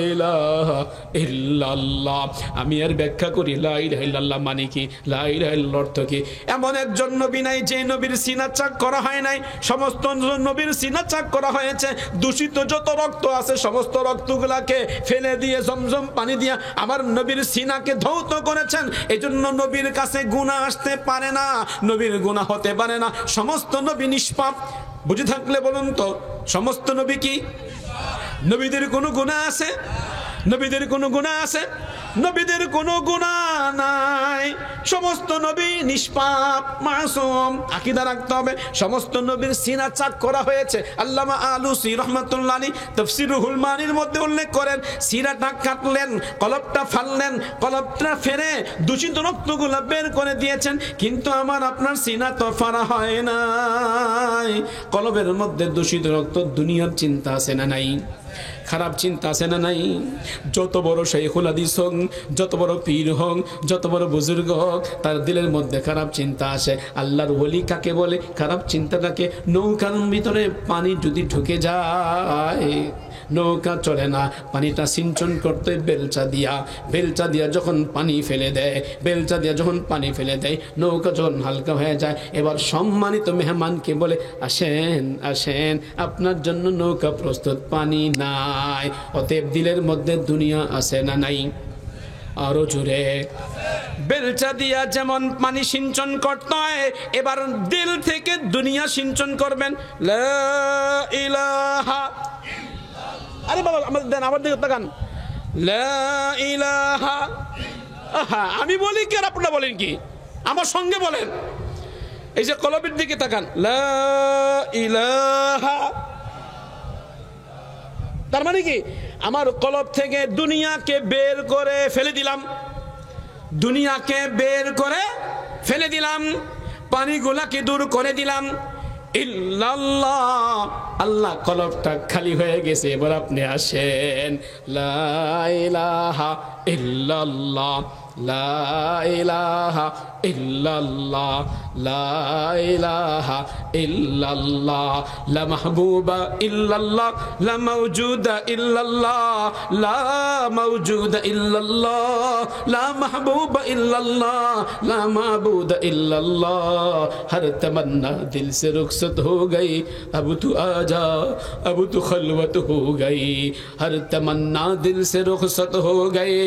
S1: ইলাহা ইল্লাল্লাহ। আমি আর ব্যাখ্যা করি, লা ইলাহা ইল্লাল্লাহ মানে কি, লা ইলাহা ইল্লাল্লাহ অর্থ কি? এমন একজন নবী নাই যে নবীর সিনা চাক করা হয় নাই, সমস্ত নবীর সিনা চাক করা হয়েছে। দূষিত যত রক্ত আছে সমস্ত রক্তগুলাকে ফেলে দিয়ে, জমজম পানি দিয়ে আমার নবীর সিনাকে ধৌত করেছেন। এজন্য নবীর কাছে গুনাহ আসতে পারে না, নবীর গুনাহ হতে পারে না। সমস্ত নবী নিষ্পাপ। বুঝে থাকলে বলুন তো, সমস্ত নবী কি? নবীদের কোনো গুনাহ আছে? নবীদের কোনো গুনাহ আছে?
S2: নবীদের কোনো গুনাহ নাই, সমস্ত নবী নিষ্পাপ মাসুম। আকীদা রাখতে হবে সমস্ত নবীর সিনা চাক করা হয়েছে। আল্লামা আলুসি রাহমাতুল্লাহ আলাইহি তাফসীরুল মানির মধ্যে উল্লেখ করেন, সিনাটা কাটলেন, কলবটা ফাললেন, কলবটা ফেরে দূষিত রক্তগুলো বের করে দিয়েছেন। কিন্তু আমার আপনার সিনা তো ফাড়া হয় নাই। কলবের মধ্যে দূষিত রক্ত, দুনিয়ার চিন্তা আছে না নাই? খারাপ চিন্তা আছে না নাই? যত বড় শাইখুল হাদিস হোক, যত বড় পীর হোক, যত বড় বুজুর্গ হোক, তার দিলের মধ্যে খারাপ চিন্তা আসে। আল্লাহর ওলি কাকে বলে? খারাপ চিন্তাটাকে। নৌকার ভিতরে পানি যদি ঢুকে যায়, নৌকা চলে না, পানিটা সিঞ্চন করতে বেলচা দিয়া যখন পানি ফেলে দেয়, বেলচা দিয়া যখন পানি ফেলে দেয়, নৌকা যখন হালকা হয়ে যায়, এবার সম্মানিত মেহমানকে বলে, আসেন আসেন, আপনার জন্য নৌকা প্রস্তুত, পানি নাই। অতএব দিলের মধ্যে দুনিয়া আছে না নাই? আরো জোরে। বেলচা দিয়া যেমন পানি সিঞ্চন করতে হয়, এবার দিল থেকে দুনিয়া সিঞ্চন করবেন। লা ইলাহা, আরে বাবা আমাদের দেন, আমার দিকে তাকান। লা ইলাহা, আহা, আমি বলি কি আর আপনারা বলেন কি? আমার সঙ্গে বলেন। এই যে কলবের দিকে তাকান। লা ইলাহা, তার মানে কি? আমার কলব থেকে দুনিয়াকে বের করে ফেলে দিলাম, দুনিয়াকে বের করে ফেলে দিলাম, পানিগুলাকে দূর করে দিলাম। ইল্লাল্লাহ, আল্লাহ, কলবটা খালি হয়ে গেছে। এবার আপনি আসেন। লা ইলাহা ইল্লাল্লাহ, লা ইলাহা ইল্লাল্লাহ, লা ইলাহা ইল্লাল্লাহ, লা মাহবুবা ইল্লাল্লাহ, লা মাওজুদা ইল্লাল্লাহ, লা মাওজুদা ইল্লাল্লাহ, লা মাহবুবা ইল্লাল্লাহ, লা মাবুদা ইল্লাল্লাহ। हर तमन्ना दिल से रुखसत हो गई, अब तू आजा, अब तू खलवत हो गई। हर तमन्ना दिल से रुखसत हो गई,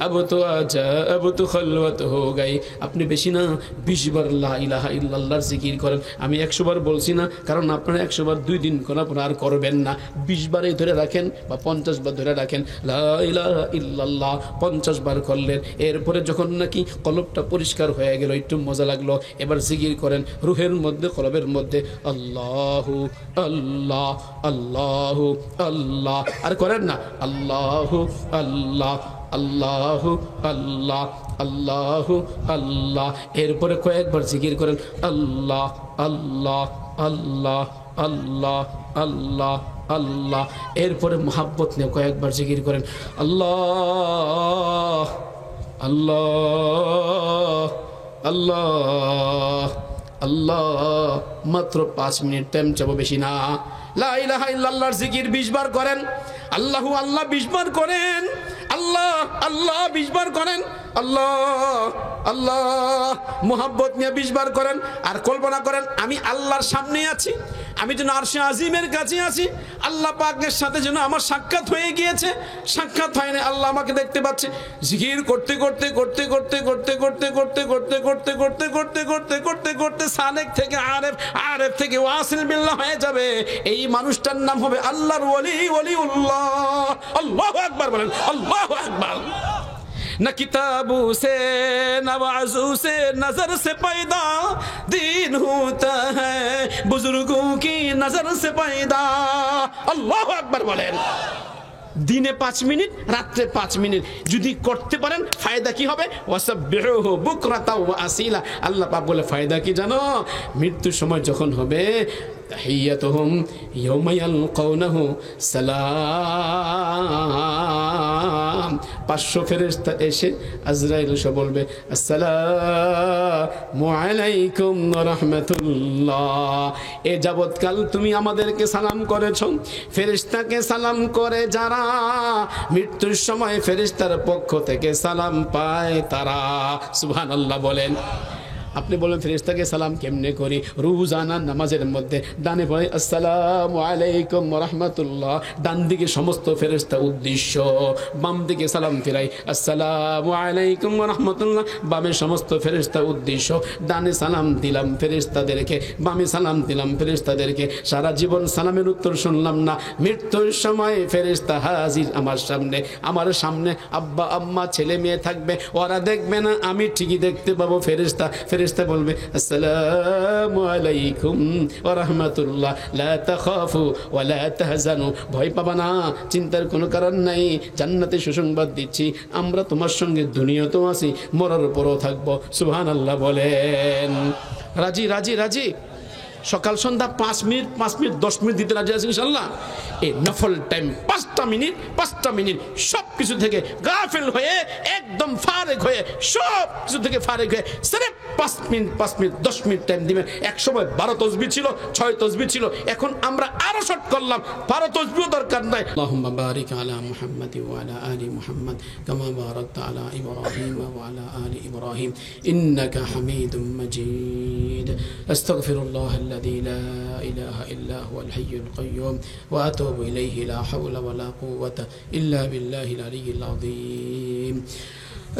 S2: अब तू आजा, अब तू खलवत हो गई। আপনি বেশি না 20 বার লা ইলাহা ইল্লাল্লাহর জিকির করেন। আমি 100 বার বলছি না, কারণ আপনারা 100 বার 2 দিন করার পর আর করবেন না। 20 বারে ধরে রাখেন বা 50 বার ধরে রাখেন। লা ইলাহা ইল্লাল্লাহ 50 বার করলেন। এরপরে যখন নাকি কলবটা পরিষ্কার হয়ে গেল, একটু মজা লাগলো, এবার জিকির করেন রুহের মধ্যে, কলবের মধ্যে, আল্লাহু আল্লাহ, আল্লাহু আল্লাহ। আর করেন না আল্লাহু আল্লাহ, আল্লাহু আল্লাহ, আল্লাহু আল্লাহ। এরপরে কয়েকবার জিকির করেন আল্লাহ আল্লাহ আল্লাহ আল্লাহ আল্লাহ আল্লাহ। এরপরে মোহাব্বত নিয়ে কয়েকবার জিকির করেন আল্লাহ আল্লাহ আল্লাহ আল্লাহ। মাত্র 5 মিনিট টাইম চাবো, বেশি না। লা ইলাহা ইল্লাল্লাহর জিকির 20 বার করেন, আল্লাহু আল্লাহ 20 বার করেন, আল্লাহ আল্লাহ 20 বার করেন, আল্লাহ আল্লাহ মোহাব্বত নিয়ে 20 বার করেন। আর কল্পনা করেন আমি আল্লাহর সামনে আছি, আমি যেন আরশে আজিমের কাছে আছি, আল্লাহ পাকের সাথে যেন আমার সাক্ষাৎ হয়ে গিয়েছে। সাক্ষাৎ হয় না, আল্লাহ আমাকে দেখতে পাচ্ছে। জিকির করতে করতে করতে করতে করতে করতে করতে করতে করতে করতে করতে করতে করতে করতে সালেক থেকে আরেফ, আরেফ থেকে ওয়াসিল বিল্লাহ হয়ে যাবে। এই মানুষটার নাম হবে আল্লাহর ওলি, ওলিউল্লাহ। আল্লাহু আকবার বলেন, আল্লাহু আকবার। न किताबों से न वाज़ों से नजर से पैदा दीन होता है, बुजुर्गों की नजर से पैदा। अल्लाह अकबर बोलें। দিনে 5 মিনিট, রাত্রে 5 মিনিট যদি করতে পারেন, ফায়দা কি হবে? ওয়াসাব্বিহুহু বুকরাতাও ওয়া আসিলা। আল্লাহ পাক বলে ফায়দা কি জানো? মৃত্যুর সময় যখন হবে, তাহিয়াতুহুম ইয়াওমা ইয়ালকাউনাহু সালাম। 500 ফেরেশতা এসে আজরাইল এসে বলবে আসসালামু আলাইকুম ওয়া রাহমাতুল্লাহ। এ যাবৎকাল তুমি আমাদেরকে সালাম করেছো। ফেরেশতাকে সালাম করে যারা, মৃত্যুর সময় ফেরেশতার পক্ষ থেকে সালাম পায় তারা। সুবহানাল্লাহ বলেন।
S1: আপনি বলেন ফেরেশতাকে সালাম কেমনে করি? রোজানা নামাজের মধ্যে ডানে পড়ে আসসালামু আলাইকুম ওয়া রাহমাতুল্লাহ, ডান দিকে সমস্ত ফেরেশতা উদ্দেশ্য, বাম দিকে সালাম ফিরাই আসসালামু আলাইকুম ওয়া রাহমাতুল্লাহ, বামে সমস্ত ফেরেশতা উদ্দেশ্য, ডানে সালাম দিলাম ফেরেশতাদেরকে, বামে সালাম দিলাম ফেরেশতাদেরকে। সারা জীবন সালামের উত্তর শুনলাম না, মৃত্যুর সময় ফেরেশতা হাজির আমার সামনে, আমার সামনে আব্বা আম্মা ছেলে মেয়ে থাকবে, ওরা দেখবে না, আমি ঠিকই দেখতে পাবো ফেরেশতা। ফেরেশতা বলবে আসসালামু আলাইকুম ওয়া রাহমাতুল্লাহ, লা তাখাফু ওয়া লা তাহজানু, ভয় পাবা না, চিন্তার কোনো কারণ নাই, জান্নাতে সুসংবাদ দিচ্ছি, আমরা তোমার সঙ্গে দুনিয়াতেও আছি, মরার পরও থাকবো। সুবহানাল্লাহ বলেন। রাজি রাজি রাজি? সকাল সন্ধ্যা 5 মিনিট 10 মিনিট দিতে রাজি আছি ইনশাআল্লাহ। এই নফল টাইম 5টা মিনিট সব কিছু থেকে গাফিল হয়ে, একদম ফারেক হয়ে, সব কিছু থেকে ফারেক হয়ে সির্ফ 5 মিনিট 10 মিনিট টাইম দিবেন। এক সময় 12 তাসবিহ ছিল, 6 তাসবিহ ছিল, এখন আমরা আরো শর্ট করলাম, 12 তাসবিহ দরকার নাই। আল্লাহুম্মা বারিক আলা মুহাম্মাদ ওয়া আলা আলি মুহাম্মাদ কামা বারাকতা আলা ইব্রাহিম ওয়া আলা আলি ইব্রাহিম ইন্নাকা হামিদুম মাজিদ। আস্তাগফিরুল্লাহ الذي لا إله إلا هو الحي القيوم وأتوب إليه لا حول ولا قوة إلا بالله العلي العظيم.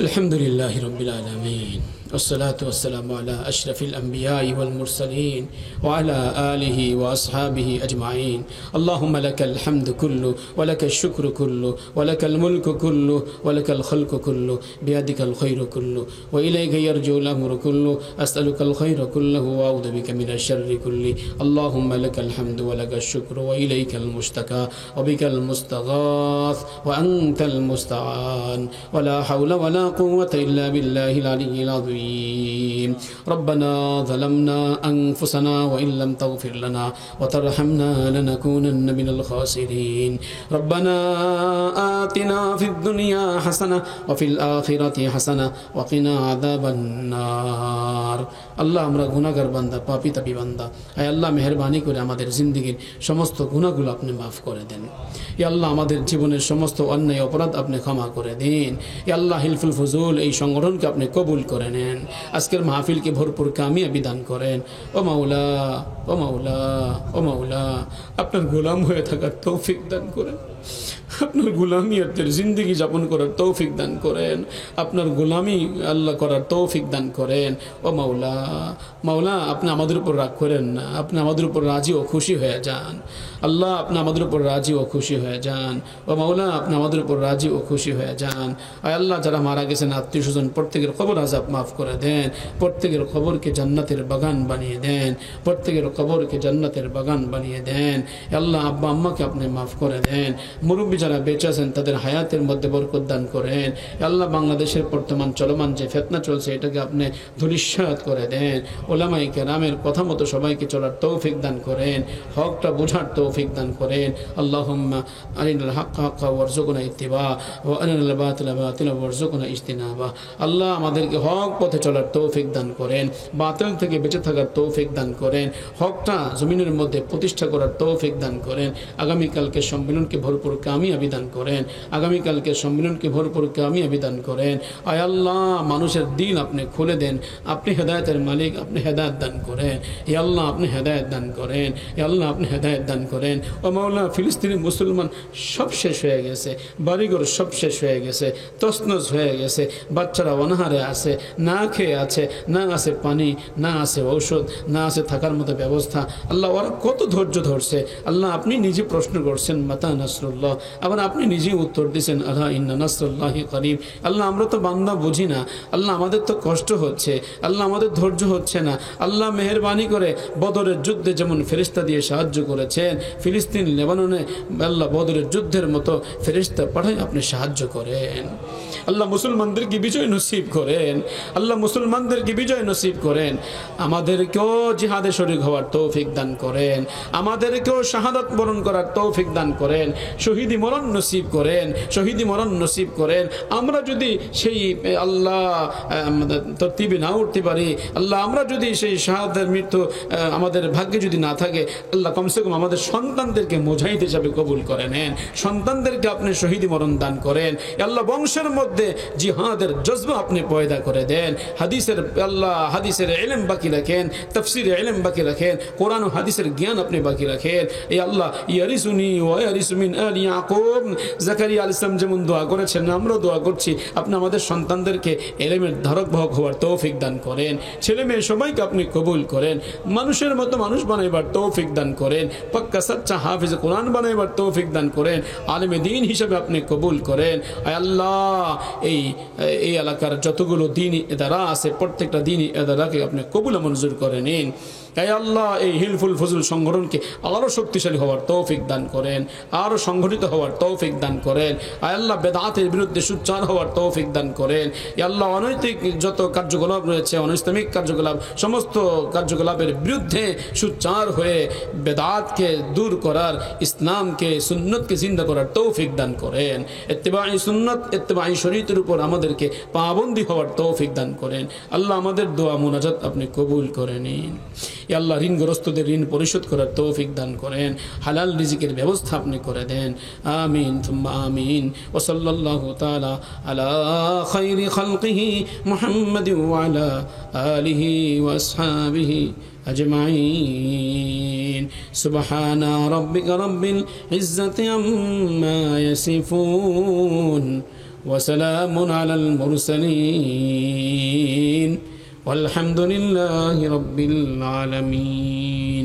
S1: الحمد لله رب العالمين والصلاة والسلام على أشرف الأنبياء والمرسلين وعلى آله وأصحابه أجمعين. اللهم لك الحمد كله ولك الشكر كله ولك الملك كله ولك الخلق كله بيدك الخير كله وإليك يرجع الأمر كله أسألك الخير كله وأعوذ بك من الشر كله. اللهم لك الحمد ولك الشكر وإليك المشتكى وبك المستغاث وأنت المستعان ولا حول ولا قوة إلا بالله العلي العظيم. ربنا ظلمنا أنفسنا وإن لم تغفر لنا وترحمنا لنكونن من الخاسرين. ربنا آتنا في الدنيا حسنة وفي الآخرة حسنة وقنا عذاب النار. আল্লাহ আমরা গুনাহগার বান্দা, পাপী তাপী বান্দা, আয় আল্লাহ মেহেরবানি করে আমাদের জিন্দেগীর সমস্ত গুনাহগুলো আপনি মাফ করে দেন। ইয়া আল্লাহ আমাদের জীবনের সমস্ত অন্যায় অপরাধ আপনি ক্ষমা করে দিন। ইয়া আল্লাহ হিলফুল ফুজুল এই সংগঠনকে আপনি কবুল করে নেন, আজকের মাহফিলকে ভরপুর কামিয়াবি দান করেন। ও মাওলা ও মাওলা ও মাওলা, আপনার গোলাম হয়ে থাকার তৌফিক দান করেন, আপনার গোলামিয়াতের জিন্দগি যাপন করার তৌফিক দান করেন, আপনার গোলামি আল্লাহ করার তৌফিক দান করেন। ও মাওলা মাওলা, আপনি আমাদের উপর রাগ করেন না, আপনি আমাদের উপর রাজি ও খুশি হয়ে যান। আল্লাহ আপনি আমাদের উপর রাজি ও খুশি হয়ে যান। ও মাওলা আপনি আমাদের উপর রাজি ও খুশি হয়ে যান। আয় আল্লাহ যারা মারা গেছেন আত্মীয় স্বজন, প্রত্যেকের কবর আযাব মাফ করে দেন, প্রত্যেকের কবরকে জান্নাতের বাগান বানিয়ে দেন, প্রত্যেকের কবরকে জান্নাতের বাগান বানিয়ে দেন। আল্লাহ আব্বা আম্মাকে আপনি মাফ করে দেন। মুরব্বী যারা বেঁচে আছেন তাদের হায়াতের মধ্যে বরকত দান করেন। আল্লাহ বাংলাদেশের বর্তমান চলমান যে ফিতনা চলছে এটাকে আপনি ধূলিসাৎ করে দেন। উলামায়ে কেরামের কথা মতো সবাইকে চলার তৌফিক দান করেন, হকটা বোঝার তৌফিক দান করেন। আল্লাহুম্মা আরিনাল হাক্কা হাক্কা ওয়ারযুকনা ইত্তিবা ওয়া আরিনাল বাতিলা বাতিলা ওয়ারযুকনা ইজতিনাবা। আল্লাহ আমাদেরকে হক পথে চলার তৌফিক দান করেন, বাতিল থেকে বেঁচে থাকার তৌফিক দান করেন, হকটা জমিনের মধ্যে প্রতিষ্ঠা করার তৌফিক দান করেন। আগামীকালকে সম্মেলনকে ভরপুর কামিয়াবি দান করেন, আগামীকালকে সম্মেলনকে ভরপুর কামিয়াবি দান করেন। আয় আল্লাহ মানুষের দিল আপনি খুলে দেন, আপনি হেদায়েতের মালিক, আপনি হেদায়েত দান করেন। হে আল্লাহ আপনি হেদায়েত দান করেন, হে আল্লাহ আপনি হেদায়েত দান করেন। ও মাওলা ফিলিস্তিনি মুসলমান সব শেষ হয়ে গেছে, বাড়িঘর সব শেষ হয়ে গেছে, তছনছ হয়ে গেছে, বাচ্চারা অনাহারে আছে, না খেয়ে আছে, না আছে পানি, না আছে ঔষধ, না আছে থাকার মতো ব্যবস্থা। আল্লাহ ওরা কত ধৈর্য ধরছে। আল্লাহ আপনি নিজে প্রশ্ন করছেন মাতা নাসরুল্লাহ, আবার আপনি নিজেই উত্তর দিয়েছেন আল্লাহ ইন্না নাসরুল্লাহি করিব। আল্লাহ আমরা তো বান্দা বুঝি না, আল্লাহ আমাদের তো কষ্ট হচ্ছে, আল্লাহ আমাদের ধৈর্য হচ্ছে না। আল্লাহ মেহেরবানি করে বদরের যুদ্ধে যেমন ফেরেশতা দিয়ে সাহায্য করেছেন, ফিলিস্তিন লেবাননে আল্লাহ বদরের যুদ্ধের মতো ফেরেশতা পাঠায় আপনি সাহায্য করেন। আল্লাহ মুসলমানদেরকে বিজয় নসিব করেন, আল্লাহ মুসলমানদেরকে বিজয় নসিব করেন। আমাদেরকেও জিহাদে শরীক হওয়ার তৌফিক দান করেন, আমাদেরকেও শাহাদাত বরণ করার তৌফিক দান করেন, শহীদি মরণ নসিব করেন, শহীদি মরণ নসিব করেন। আমরা যদি সেই আল্লাহ তরতিবে না উঠতে পারি, আল্লাহ আমরা যদি সেই শাহাদাতের মৃত্যু আমাদের ভাগ্যে যদি না থাকে, আল্লাহ কমসে কম আমাদের সন্তানদেরকে মুজাহিদ হিসাবে কবুল করে নেন, সন্তানদেরকে আপনি শহীদি মরণ দান করেন। আল্লাহ বংশের মধ্যে জিহাদের জজবা আপনি পয়দা করে দেন। হাদিসের আল্লাহ হাদিসের ইলম বাকি রাখেন, তাফসীরের ইলম বাকি রাখেন, কোরআন ও হাদিসের জ্ঞান আপনি বাকি রাখেন। এই আল্লাহ ইয়ারিসুনি ওয়া ইয়ারিসু মিন আলি ইয়াকুব, জাকারিয়া আলাইহিস সালাম যেমন দোয়া করেছেন, আমরাও দোয়া করছি, আপনি আমাদের সন্তানদেরকে ইলমের ধারক বাহক হওয়ার তৌফিক দান করেন। ছেলে মেয়ে সবাইকে আপনি কবুল করেন, মানুষের মতো মানুষ বানাইবার তৌফিক দান করেন, পাক্কা সাচ্চা হাফেজ কোরআন বানাইবার তৌফিক দান করেন, আলেমে দ্বীন হিসেবে আপনি কবুল করেন। আয় আল্লাহ এই এলাকার যতগুলো দ্বীনি ইদারা আছে, প্রত্যেকটা দ্বীনি ইদারাকে আপনি কবুল মঞ্জুর করে নিন। আয় আল্লাহ এই হিলফুল ফজল সংগঠনকে আরো শক্তিশালী হওয়ার তৌফিক দান করেন, আরো সংগঠিত হওয়ার তৌফিক দান করেন। আয় আল্লাহ বেদাতের বিরুদ্ধে সোচ্চার হওয়ার তৌফিক দান করেন। আয় আল্লাহ অনৈতিক যত কার্যকলাপ রয়েছে, অনৈসলামিক কার্যকলাপ, সমস্ত কার্যকলাপের বিরুদ্ধে সোচ্চার হয়ে বেদাতকে দূর করার, ইসলামকে সুন্নতকে জিন্দা করার তৌফিক দান করেন। ইত্তেবাই সুন্নত, ইত্তেবাই শরীয়তের উপর আমাদেরকে পাবন্দি হওয়ার তৌফিক দান করেন। আল্লাহ আমাদের দোয়া মুনাজাত আপনি কবুল করে নিন। আল্লাহ ঋণগ্রস্তদের ঋণ পরিশোধ করার তৌফিক দান করেন, হালাল রিজিকের ব্যবস্থা আপনি করে দেন। আমিন সুম্মা আমিন। ওয়া সাল্লাল্লাহু তাআলা আলা খায়রি খালকিহি মুহাম্মাদিন ওয়া আলা আলিহি ওয়া আসহাবিহি أجمعين سبحان ربك رب العزة عما يصفون وسلام على المرسلين والحمد لله رب العالمين.